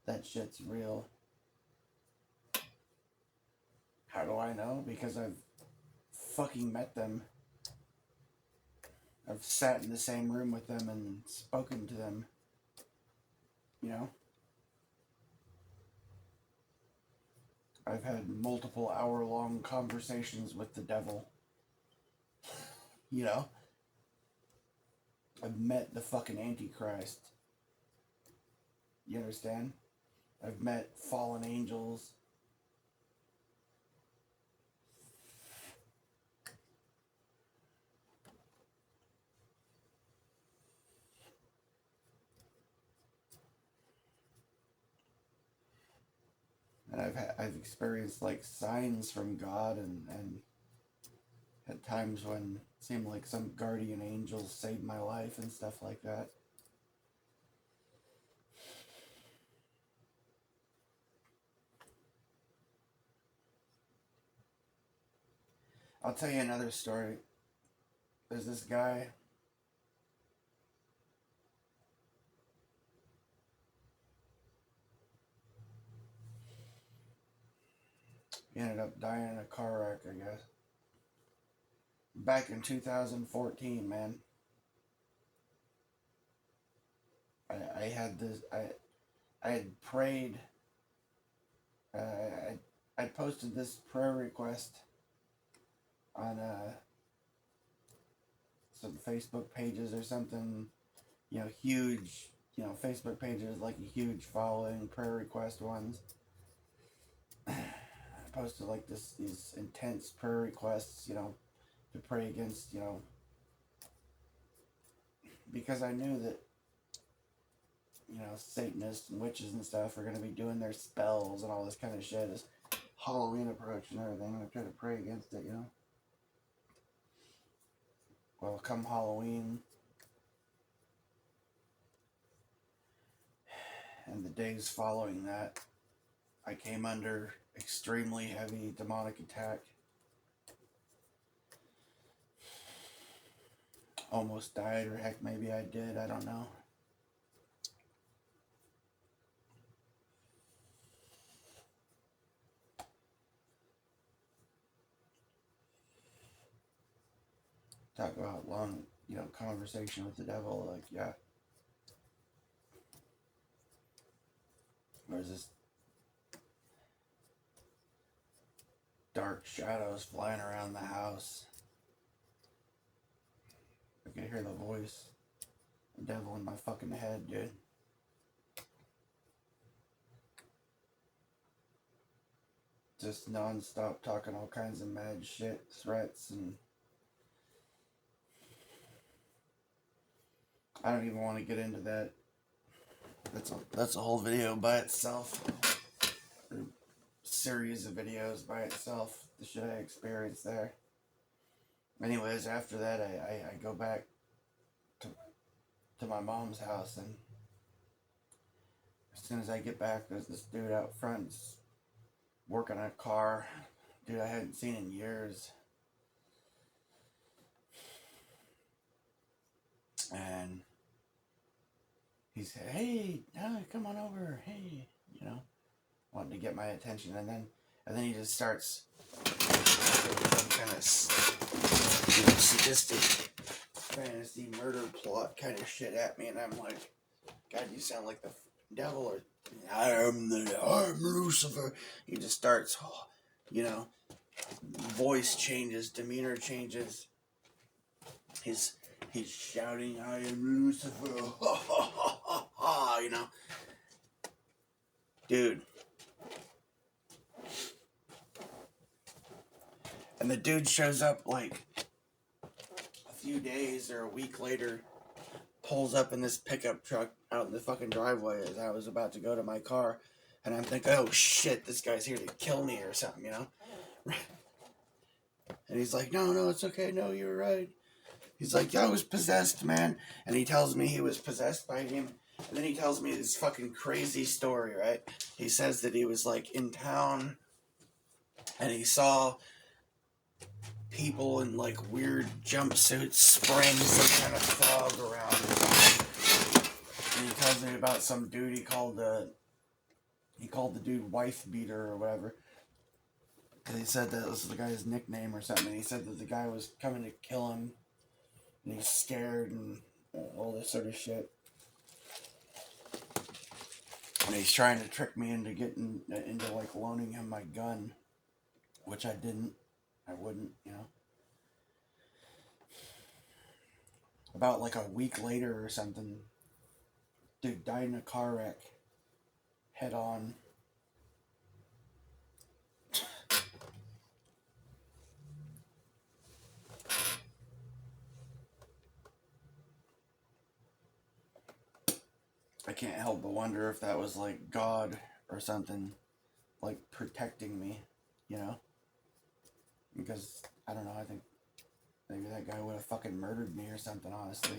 that shit's real. How do I know? Because I've fucking met them. I've sat in the same room with them and spoken to them. You know? I've had multiple hour-long conversations with the devil. You know? I've met the fucking Antichrist. You understand? I've met fallen angels. And I've experienced like signs from God and at times when it seemed like some guardian angel saved my life and stuff like that. I'll tell you another story. There's this guy. He ended up dying in a car wreck, I guess. Back in 2014, man. I had this. I had prayed. I posted this prayer request on some Facebook pages or something. You know, huge. You know, Facebook pages like a huge following, prayer request ones. I posted like these intense prayer requests. You know, to pray against. You know, because I knew that, you know, Satanists and witches and stuff are going to be doing their spells and all this kind of shit as Halloween approach and everything. I try to pray against it, you know. Well, come Halloween and the days following that, I came under extremely heavy demonic attack. almost died, or heck, maybe I did. I don't know. Talk about long, conversation with the devil. Like, yeah. There's this dark shadows flying around the house. I could hear the voice. The devil in my fucking head, dude. Just non-stop talking all kinds of mad shit, threats, and I don't even want to get into that. That's a whole video by itself. Or series of videos by itself. The shit I experienced there. Anyways, after that, I go back to my mom's house, and as soon as I get back, there's this dude out front working on a car. Dude I hadn't seen in years. And he said, "Hey, come on over. Hey," wanting to get my attention, and then he just starts some kind of sadistic fantasy murder plot kind of shit at me, and I'm like, God, you sound like the devil, or I'm Lucifer. He just starts, voice changes, demeanor changes. He's shouting, "I am Lucifer," dude. And the dude shows up like a few days or a week later, pulls up in this pickup truck out in the fucking driveway as I was about to go to my car, and I'm thinking, oh shit, this guy's here to kill me or something, And he's like, no, it's okay, no, you're right. He's like, yeah, I was possessed, man. And he tells me he was possessed by him. And then he tells me this fucking crazy story, right? He says that he was like in town and he saw people in like weird jumpsuits spraying some kind of fog around or something. And he tells me about some dude he called the dude wife beater or whatever. Because he said that was the guy's nickname or something. And he said that the guy was coming to kill him. And he's scared and all this sort of shit. And he's trying to trick me into getting into like loaning him my gun, which I didn't. I wouldn't, About like a week later or something, dude died in a car wreck, head on. I can't help but wonder if that was like God or something, like protecting me, Because, I don't know, I think maybe that guy would have fucking murdered me or something, honestly,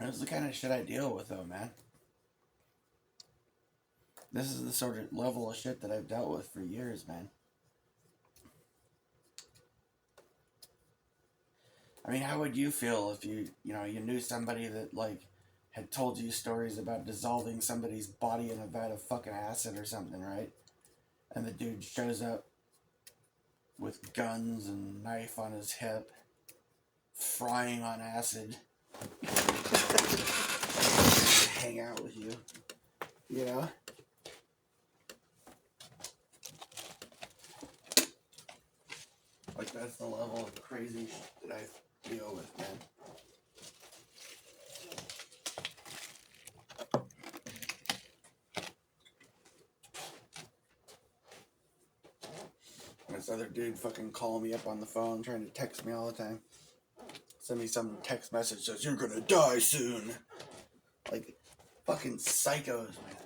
That's the kind of shit I deal with, though, man. This is the sort of level of shit that I've dealt with for years, man. I mean, how would you feel if you knew somebody that, like, had told you stories about dissolving somebody's body in a vat of fucking acid or something, right? And the dude shows up with guns and knife on his hip, frying on acid, hang out with you, Like, that's the level of crazy shit that I deal with, man. This other dude fucking calling me up on the phone, trying to text me all the time. Send me some text message says, "You're gonna die soon." Like, fucking psychos, man.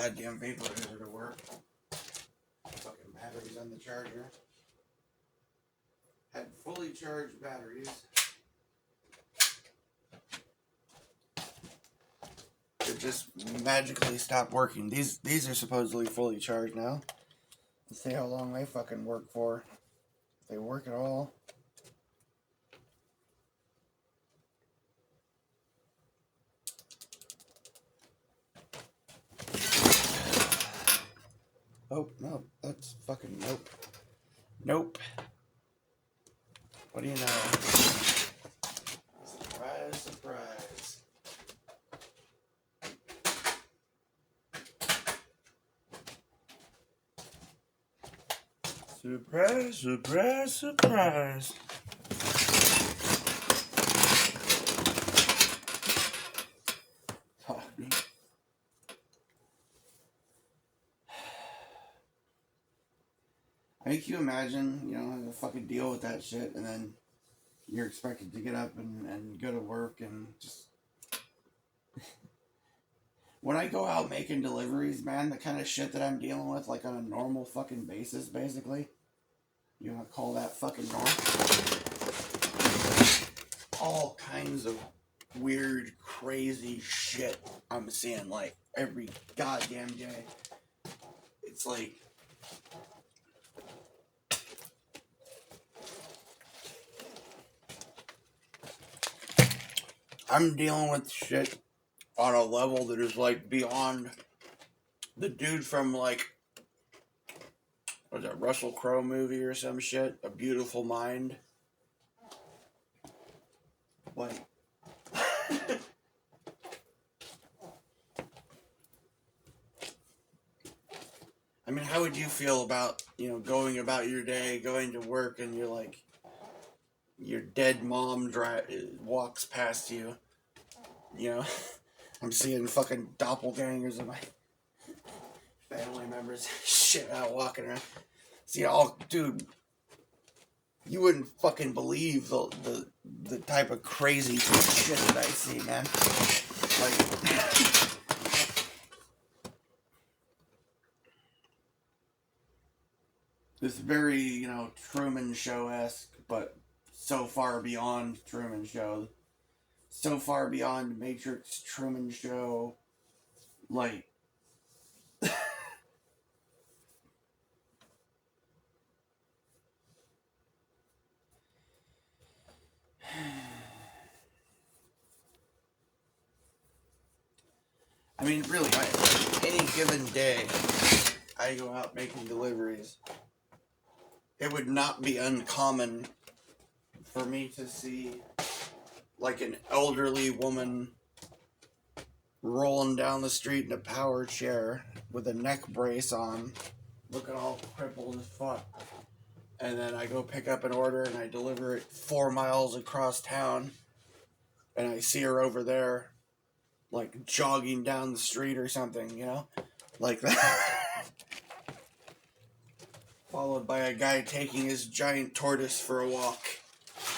goddamn vaporizer to work. Fucking batteries on the charger. Had fully charged batteries. It just magically stopped working. These are supposedly fully charged now. Let's see how long they fucking work for. If they work at all. Oh, no, that's fucking nope. Nope. What do you know? Surprise, surprise. Surprise, surprise, surprise. Oh, I mean, can you imagine, you know, having to fucking deal with that shit, and then you're expected to get up and go to work and just... When I go out making deliveries, man, the kind of shit that I'm dealing with, like on a normal fucking basis, basically, you want to call that fucking normal? All kinds of weird, crazy shit I'm seeing, like, every goddamn day. It's like... I'm dealing with shit on a level that is, like, beyond the dude from, like, what was that, Russell Crowe movie or some shit? A Beautiful Mind. Like... I mean, how would you feel about, you know, going about your day, going to work, and you're like, your dead mom walks past you, you know? I'm seeing fucking doppelgangers of my family members shit out walking around. See, all, dude, you wouldn't fucking believe the type of crazy shit that I see, man. Like... It's very, you know, Truman Show-esque, but so far beyond Truman Show. So far beyond Matrix, Truman Show. Like... I mean, really, any given day, I go out making deliveries. It would not be uncommon for me to see, like, an elderly woman rolling down the street in a power chair with a neck brace on, looking all crippled as fuck. And then I go pick up an order and I deliver it 4 miles across town, and I see her over there, like, jogging down the street or something, you know? Like that. Followed by a guy taking his giant tortoise for a walk,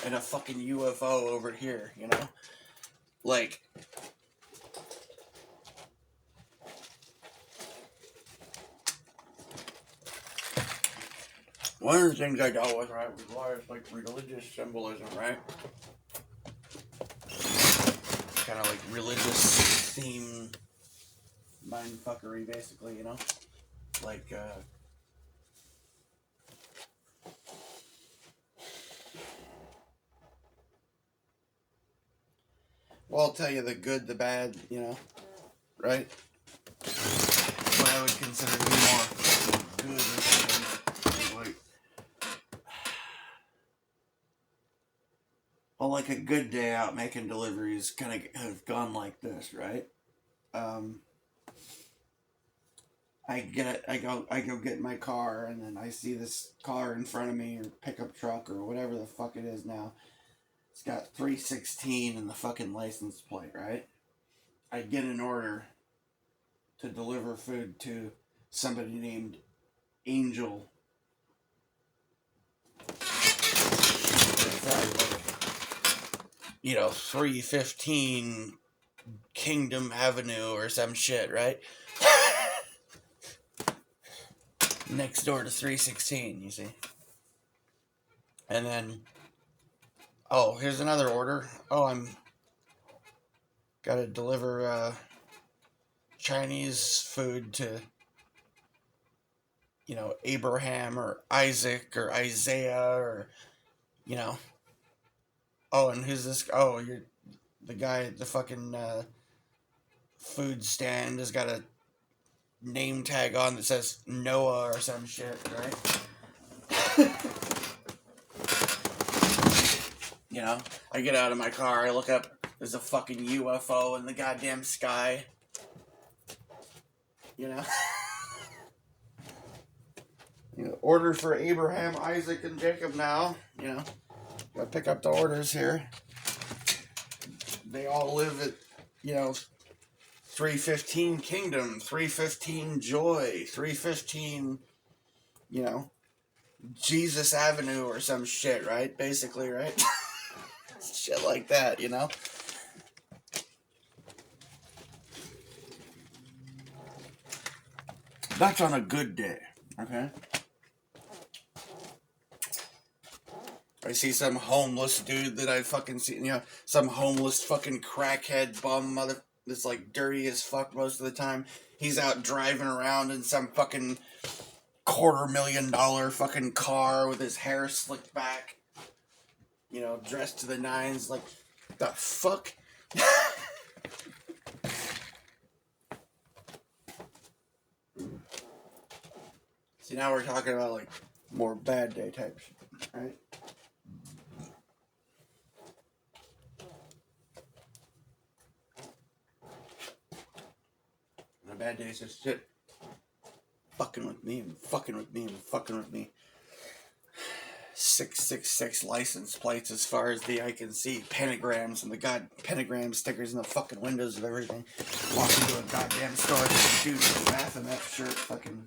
and a fucking UFO over here, you know? Like... One of the things I dealt with, right, was a lot of, like, religious symbolism, right? Kind of like religious theme mindfuckery, basically, you know? Like, well, I'll tell you the good, the bad, you know? Right? What I would consider to be more good or like... Well, like a good day out making deliveries kind of have gone like this, right? I go get in my car, and then I see this car in front of me, or pickup truck, or whatever the fuck it is now. It's got 316 in the fucking license plate, right? I get an order to deliver food to somebody named Angel. You know, 315 Kingdom Avenue or some shit, right? next door to 316, you see. And then, oh, here's another order. Oh, I'm gotta deliver Chinese food to, Abraham or Isaac or Isaiah or, you know. Oh, and who's this? Oh, you're the guy at the fucking food stand has got a name tag on that says Noah or some shit, right? I get out of my car, I look up, there's a fucking UFO in the goddamn sky. You know? Order for Abraham, Isaac, and Jacob now. Gotta pick up the orders here. They all live at, 315 Kingdom, 315 Joy, 315, Jesus Avenue or some shit, right? Basically, right? Shit like that, That's on a good day, okay? I see some homeless dude that I fucking see, some homeless fucking crackhead bum mother that's like dirty as fuck most of the time. He's out driving around in some fucking $250,000 fucking car with his hair slicked back, dressed to the nines. Like, the fuck? See, now we're talking about like more bad day type shit, right? The bad days just shit fucking with me and fucking with me and fucking with me. 666 license plates as far as the eye can see. Pentagrams and the pentagram stickers in the fucking windows of everything. Walk into a goddamn store, dude with half in that shirt fucking,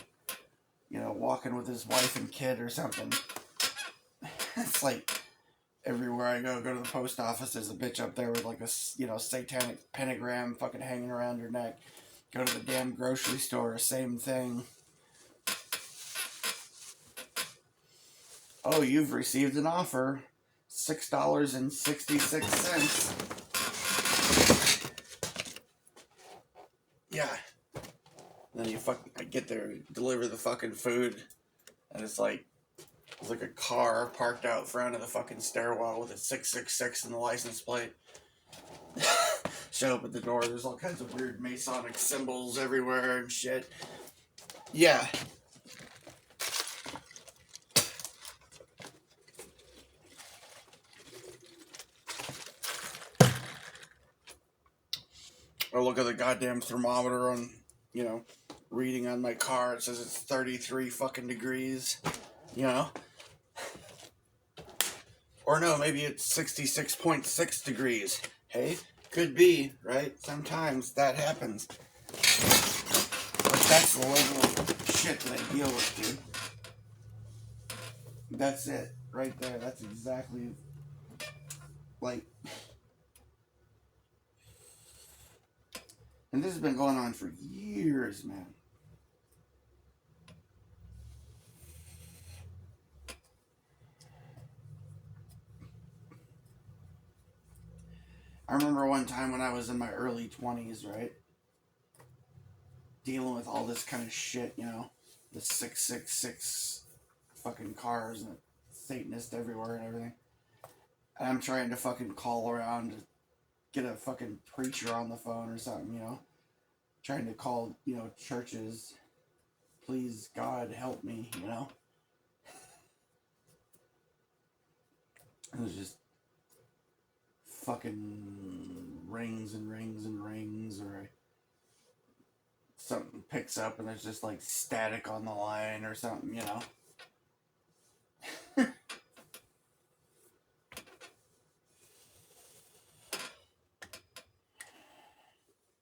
walking with his wife and kid or something. It's like everywhere I go to the post office, there's a bitch up there with like a, satanic pentagram fucking hanging around her neck. Go to the damn grocery store, same thing. Oh, you've received an offer. $6.66. Yeah. And then I get there, deliver the fucking food, and it's like a car parked out front of the fucking stairwell with a 666 in the license plate. Show up at the door, there's all kinds of weird Masonic symbols everywhere and shit. Yeah. Or look at the goddamn thermometer on, reading on my car. It says it's 33 fucking degrees, Or no, maybe it's 66.6 degrees. Hey, could be, right? Sometimes that happens. But that's the level of shit that I deal with, dude. That's it, right there. That's exactly, like... And this has been going on for years, man. I remember one time when I was in my early 20s, right? Dealing with all this kind of shit, the 666 fucking cars and Satanists everywhere and everything. And I'm trying to fucking call around to get a fucking preacher on the phone or something, Trying to call, churches. Please, God, help me, It was just fucking rings and rings and rings, or something picks up and there's just like static on the line or something,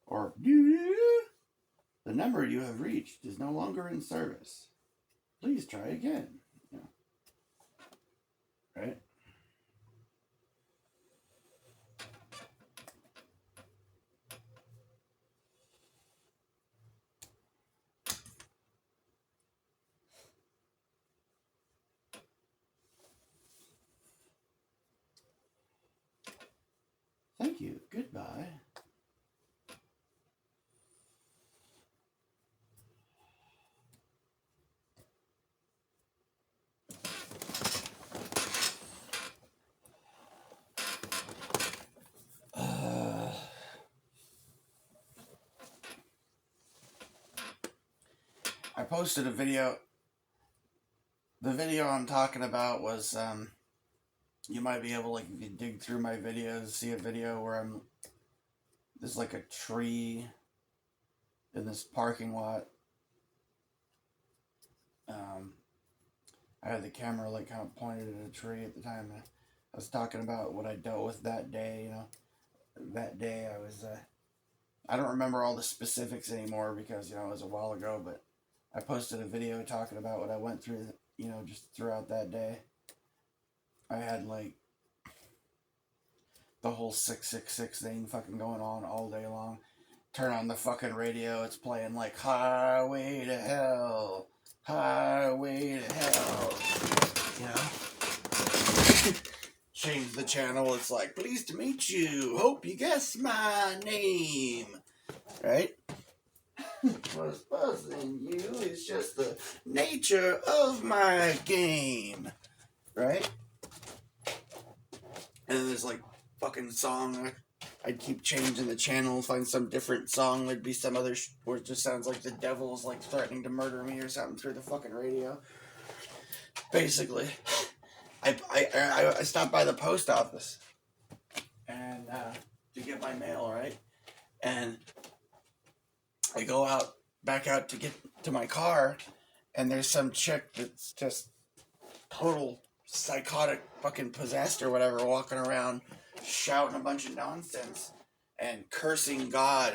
Or the number you have reached is no longer in service. Please try again. Right? posted a video. The video I'm talking about was, you might be able, like, if you dig through my videos, see a video where there's like a tree in this parking lot. I had the camera like kind of pointed at a tree at the time. I was talking about what I dealt with that day. You know, that day I was. I don't remember all the specifics anymore because, you know, it was a while ago. But I posted a video talking about what I went through. You know, just throughout that day. I had like the whole 666 thing fucking going on all day long. Turn on the fucking radio. It's playing like Highway to Hell. Highway to Hell. You know? Change the channel. It's like, pleased to meet you. Hope you guess my name. Right? What's buzzing you is just the nature of my game. Right? And then there's like fucking song. I'd keep changing the channel, find some different song. There'd be some other where it just sounds like the devil's like threatening to murder me or something through the fucking radio. Basically, I stopped by the post office and to get my mail, right? And I go back out to get to my car, and there's some chick that's just total psychotic, fucking possessed or whatever, walking around shouting a bunch of nonsense and cursing God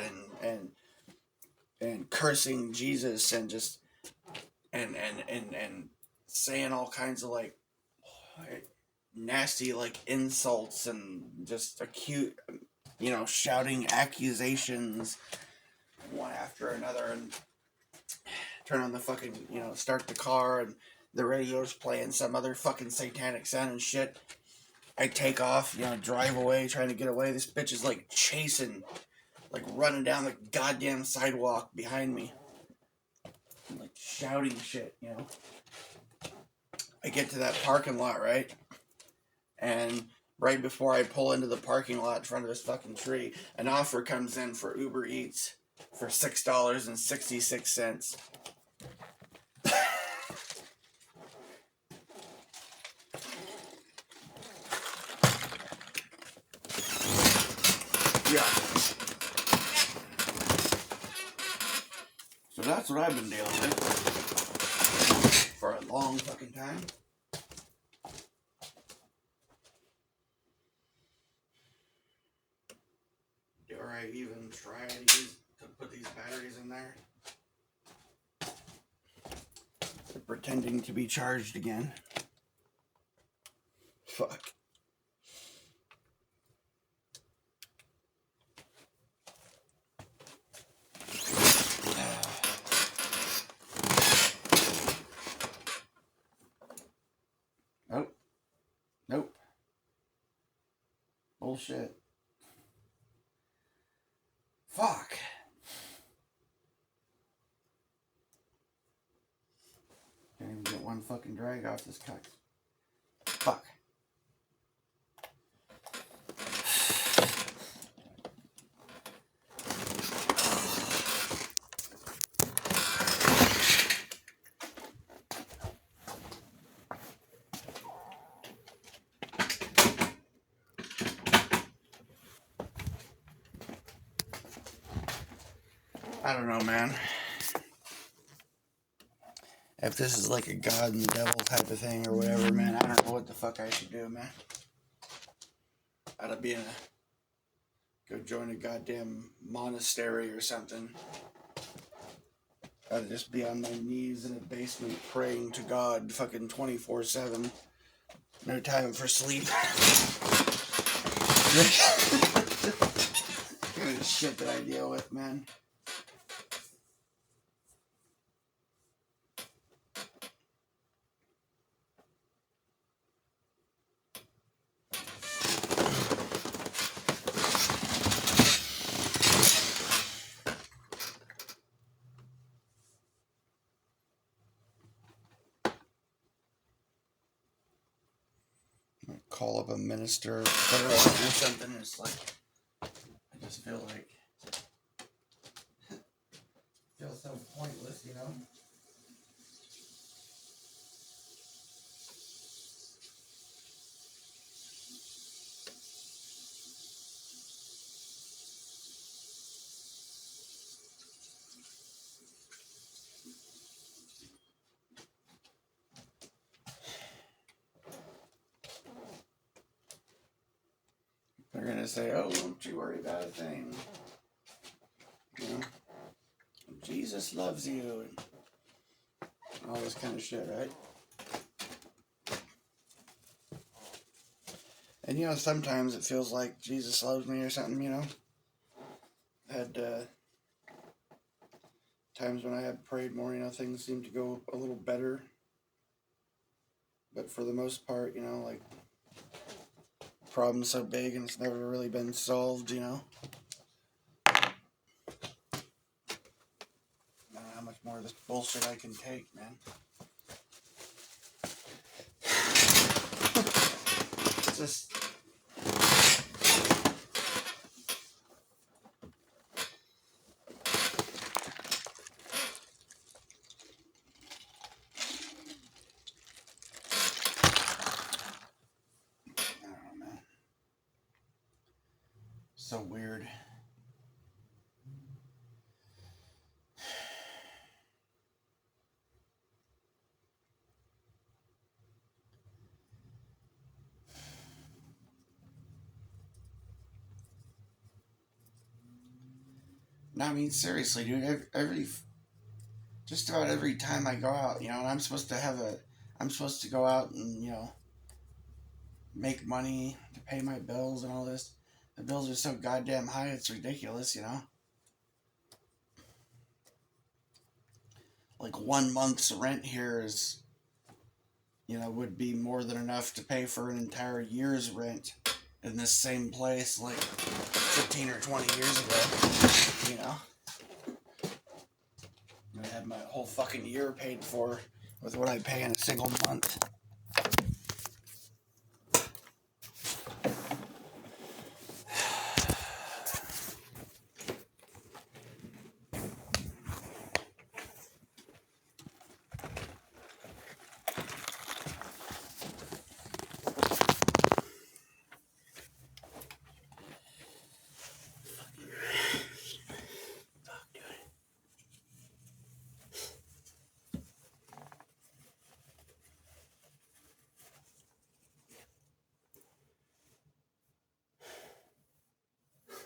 and cursing Jesus and just and saying all kinds of like nasty like insults and just acute, you know, shouting accusations one after another. And turn on the fucking, you know, start the car and the radio's playing some other fucking satanic sound and shit. I take off, you know, drive away, trying to get away. This bitch is like chasing, like running down the goddamn sidewalk behind me. And, like shouting shit, you know. I get to that parking lot, right? And right before I pull into the parking lot in front of this fucking tree, an offer comes in for Uber Eats for $6.66. Yeah. So that's what I've been dealing with for a long fucking time. Or I even try to put these batteries in there. They're pretending to be charged again. Fuck. Nope. Nope. Bullshit. Fuck. Can't even get one fucking drag off this cut. Fuck. I don't know, man. If this is like a God and the devil type of thing or whatever, man, I don't know what the fuck I should do, man. I'd be go join a goddamn monastery or something. I'd just be on my knees in a basement praying to God fucking 24/7. No time for sleep. Kind of shit that I deal with, man. Call up a minister or something. It's like, I just feel like, so pointless, you know? to say, oh, don't you worry about a thing. You know? Jesus loves you. And all this kind of shit, right? And, you know, sometimes it feels like Jesus loves me or something, you know. Had times when I had prayed more, you know, things seemed to go a little better. But for the most part, you know, like, problem's so big and it's never really been solved, you know. I don't know how much more of this bullshit I can take, man. It's just... I don't know, man. So weird. No, I mean, seriously, dude, just about every time I go out, you know, and I'm supposed to go out and, you know, make money to pay my bills and all this. The bills are so goddamn high, it's ridiculous, you know. Like 1 month's rent here is, you know, would be more than enough to pay for an entire year's rent in this same place like 15 or 20 years ago, you know. I had my whole fucking year paid for with what I pay in a single month.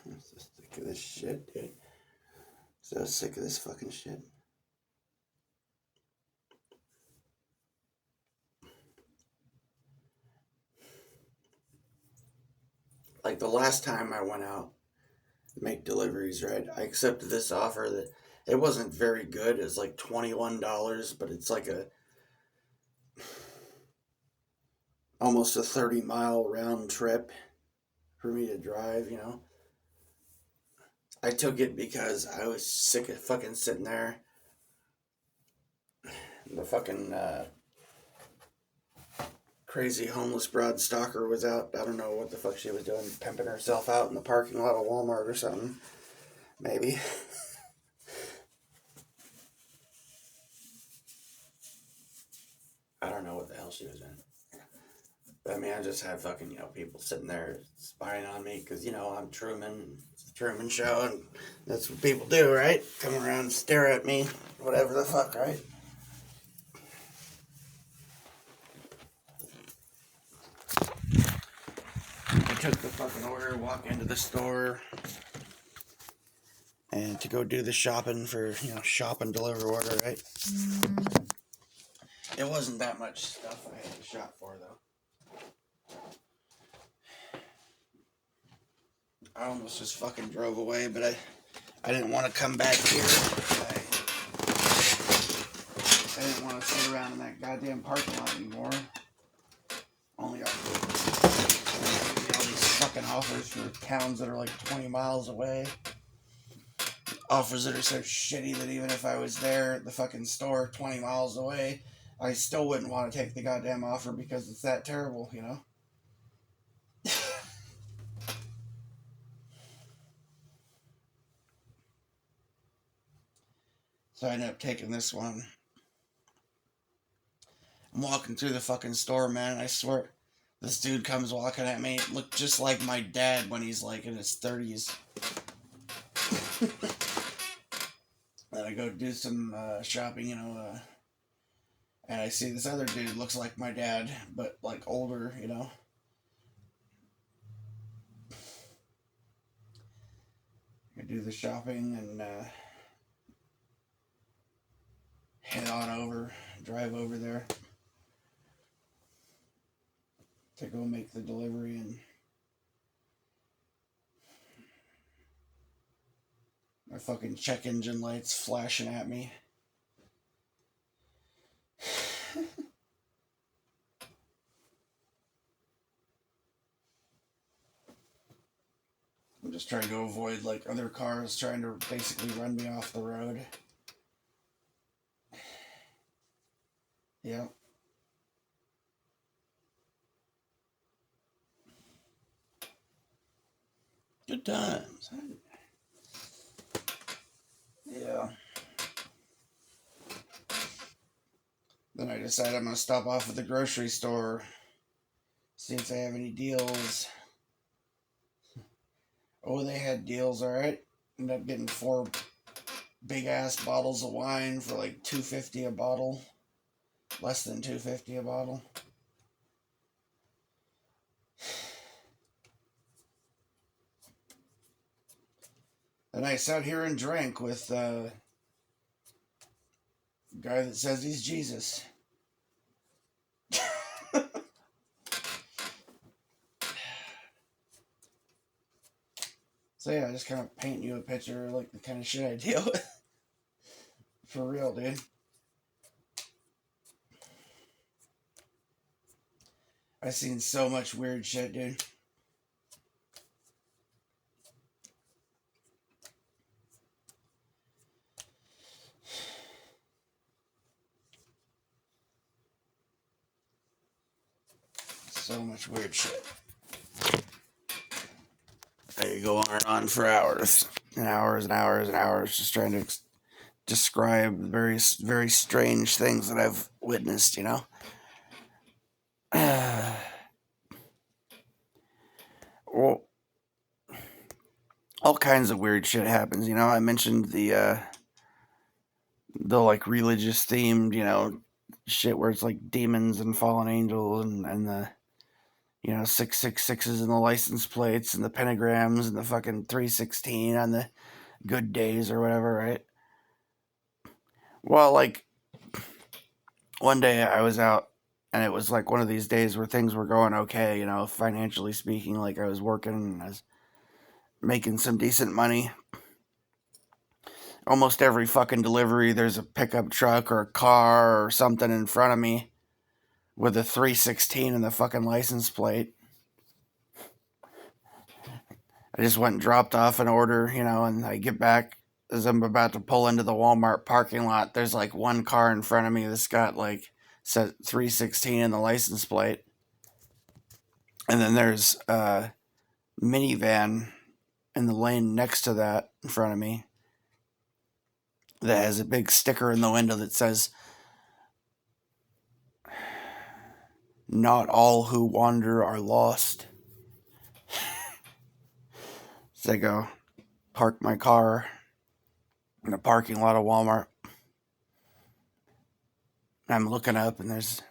I'm so sick of this shit, dude. So sick of this fucking shit. Like the last time I went out to make deliveries, right? I accepted this offer that it wasn't very good. It was like $21, but it's like almost a 30-mile round trip for me to drive, you know. I took it because I was sick of fucking sitting there. The fucking crazy homeless broad stalker was out. I don't know what the fuck she was doing, pimping herself out in the parking lot of Walmart or something. Maybe. I don't know what the hell she was doing. But I mean, I just had fucking, you know, people sitting there spying on me because, you know, I'm Truman. It's the Truman Show, and that's what people do, right? Come around and stare at me, whatever the fuck, right? I took the fucking order, walk into the store, and to go do the shopping for, you know, shop and deliver order, right? It wasn't that much stuff I had to shop for, though. I almost just fucking drove away, but I didn't want to come back here. I didn't want to sit around in that goddamn parking lot anymore. Only got all these fucking offers for towns that are like 20 miles away. Offers that are so shitty that even if I was there at the fucking store 20 miles away, I still wouldn't want to take the goddamn offer because it's that terrible, you know? So I ended up taking this one. I'm walking through the fucking store, man, and I swear, this dude comes walking at me, looked just like my dad when he's like in his 30s. And I go do some shopping, you know, and I see this other dude looks like my dad, but like older, you know. do the shopping and head on over, drive over there to go make the delivery. And my fucking check engine lights flashing at me. I'm just trying to avoid like other cars trying to basically run me off the road. Yeah. Good times. Yeah. Then I decide I'm going to stop off at the grocery store, see if they have any deals. Oh, they had deals, alright. Ended up getting 4 big ass bottles of wine for like $2.50 a bottle. Less than $2.50 a bottle. And I sat here and drank with a guy that says he's Jesus. So yeah, I just kind of paint you a picture of like the kind of shit I deal with. For real, dude. I've seen so much weird shit, dude. So much weird shit. I go on and on for hours and hours and hours and hours just trying to describe various very strange things that I've witnessed, you know? Well, all kinds of weird shit happens, you know? I mentioned the like religious themed, you know, shit where it's like demons and fallen angels and the, you know, 666s and the license plates and the pentagrams and the fucking 316 on the good days or whatever, right? Well, like one day I was out and it was like one of these days where things were going okay, you know, financially speaking. Like I was working and I was making some decent money. Almost every fucking delivery, there's a pickup truck or a car or something in front of me with a 316 and the fucking license plate. I just went and dropped off an order, you know, and I get back as I'm about to pull into the Walmart parking lot. There's like one car in front of me that's got like set 316 in the license plate. And then there's a minivan in the lane next to that in front of me that has a big sticker in the window that says, "Not all who wander are lost." So I go park my car in the parking lot of Walmart. I'm looking up and it's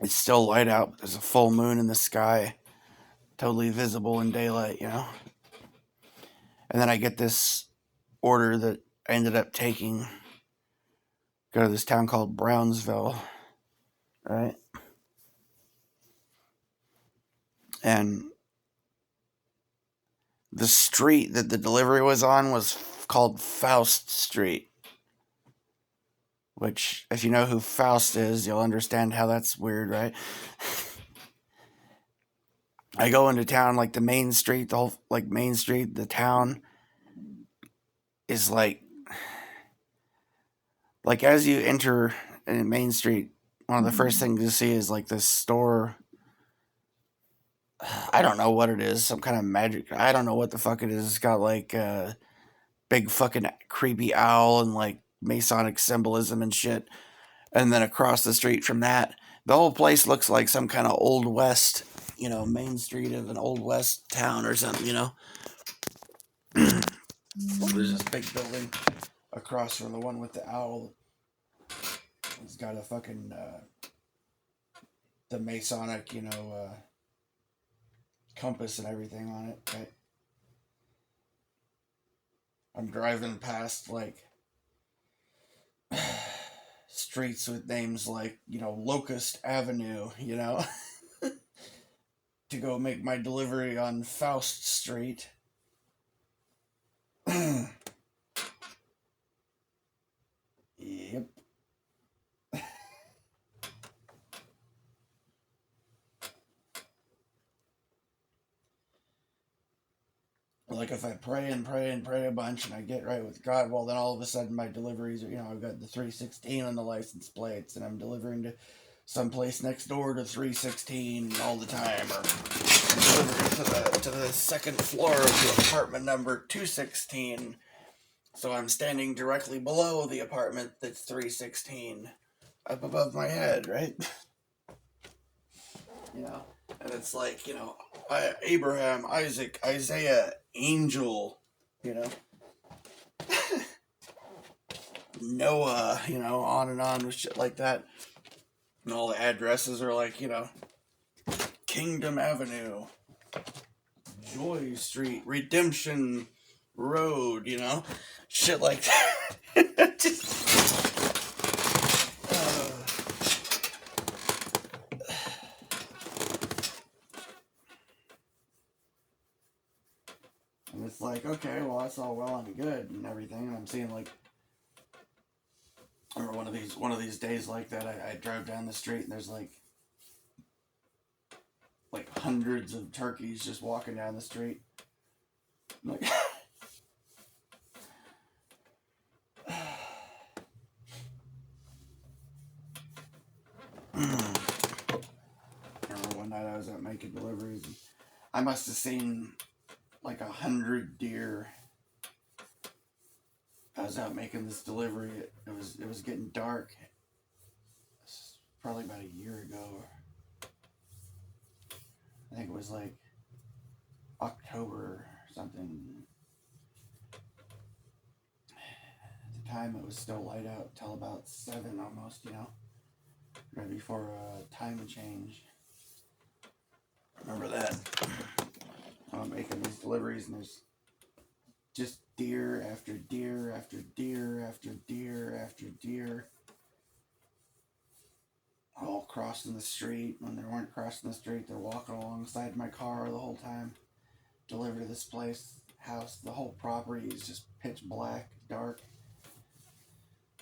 still light out, but there's a full moon in the sky, totally visible in daylight, you know? And then I get this order that I ended up taking. Go to this town called Brownsville, right? And the street that the delivery was on was called Faust Street. Which, if you know who Faust is, you'll understand how that's weird, right? I go into town, like the main street, the whole, like Main Street, the town is like as you enter in Main Street, one of the first things you see is like this store. I don't know what it is, some kind of magic. I don't know what the fuck it is. It's got like a big fucking creepy owl and like Masonic symbolism and shit. And then across the street from that, the whole place looks like some kind of Old West, you know, Main Street of an Old West town or something, you know. There's this big building across from the one with the owl. It's got a fucking the Masonic, you know, uh, compass and everything on it, right? I'm driving past like streets with names like, Locust Avenue, to go make my delivery on Faust Street. Yep. Like if I pray and pray and pray a bunch and I get right with God, well, then all of a sudden my deliveries are, I've got the 316 on the license plates and I'm delivering to someplace next door to 316 all the time, or I'm delivering to the second floor of the apartment number 216. So I'm standing directly below the apartment that's 316, up above my head, right? And it's like, Abraham, Isaac, Isaiah, angel, Noah, on and on with shit like that. And all the addresses are like, Kingdom Avenue, Joy Street, Redemption Road, shit like that. And it's like, okay, well, that's all well and good and everything. And I'm seeing like, or one of these days like that, I drive down the street and there's like hundreds of turkeys just walking down the street. I'm like, remember one night I was out making deliveries and I must have seen like 100 deer. I was out making this delivery. It was getting dark. This was probably about a year ago. I think it was like October or something. At the time, it was still light out till about 7 almost, right before time change. I remember that. I'm making these deliveries and there's just deer after deer after deer after deer after deer, all crossing the street. When they weren't crossing the street, they're walking alongside my car the whole time. Deliver to this house. The whole property is just pitch black, dark.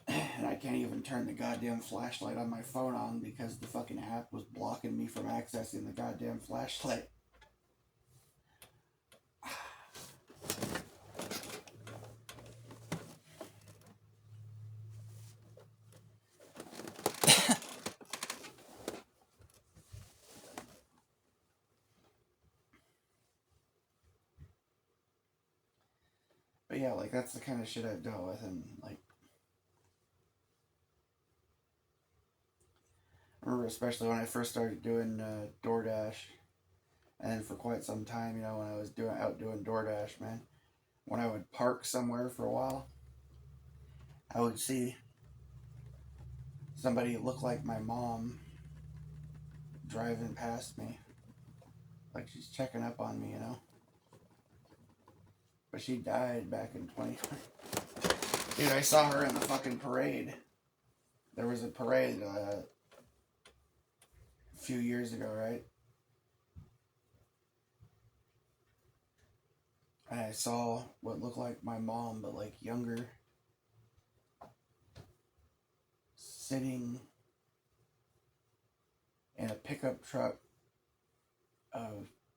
And I can't even turn the goddamn flashlight on my phone on because the fucking app was blocking me from accessing the goddamn flashlight. But yeah, like that's the kind of shit I've dealt with, and like I remember especially when I first started doing DoorDash, and for quite some time, when I was doing DoorDash, man, when I would park somewhere for a while, I would see somebody look like my mom driving past me, like she's checking up on me, But she died back in 2020. Dude, I saw her in the fucking parade. There was a parade a few years ago, right? And I saw what looked like my mom, but like younger, sitting in a pickup truck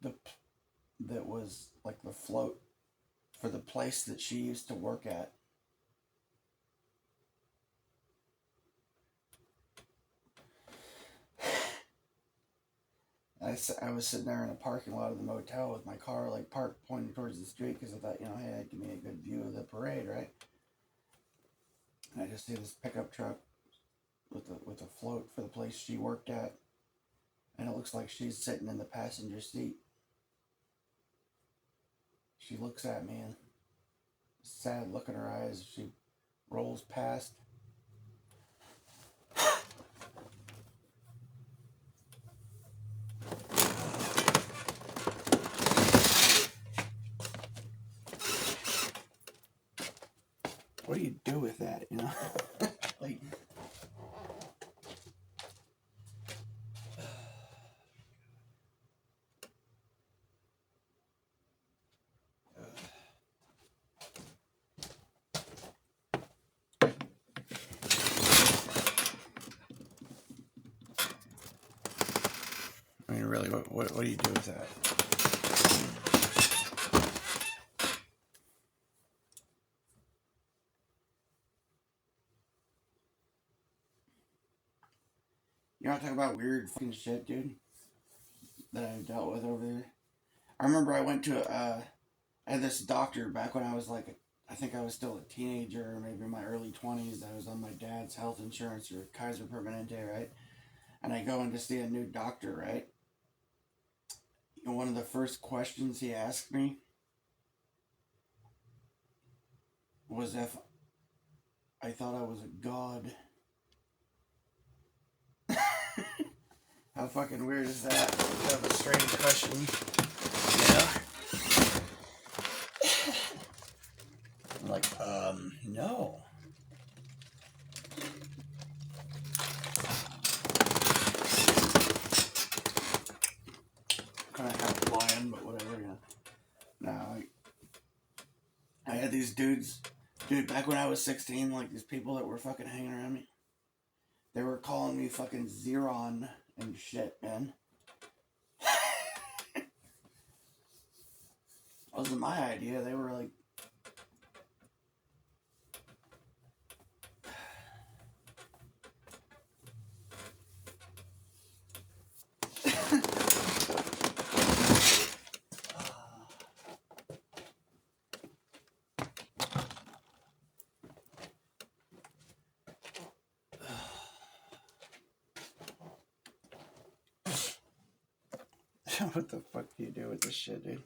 that was like the float for the place that she used to work at. I was sitting there in a parking lot of the motel with my car like parked pointing towards the street because I thought, hey, that'd give me a good view of the parade, right? And I just see this pickup truck with a float for the place she worked at, and it looks like she's sitting in the passenger seat. She looks at me and sad look in her eyes. She rolls past. mean, really, what do you do with that? You want to talk about weird fucking shit, dude, that I dealt with over there? I remember I went to I had this doctor back when I was like, I think I was still a teenager, or maybe in my early 20s. I was on my dad's health insurance or Kaiser Permanente, right? And I go in to see a new doctor, right? And one of the first questions he asked me was if I thought I was a god. How fucking weird is that? Kind of a strange question. Yeah. I'm like, no. Kind of half blind, but whatever, yeah. No, I had these dudes, dude, back when I was 16, like these people that were fucking hanging around me, they were calling me fucking Xeron and shit, man. It wasn't my idea. They were like, what the fuck do you do with this shit, dude?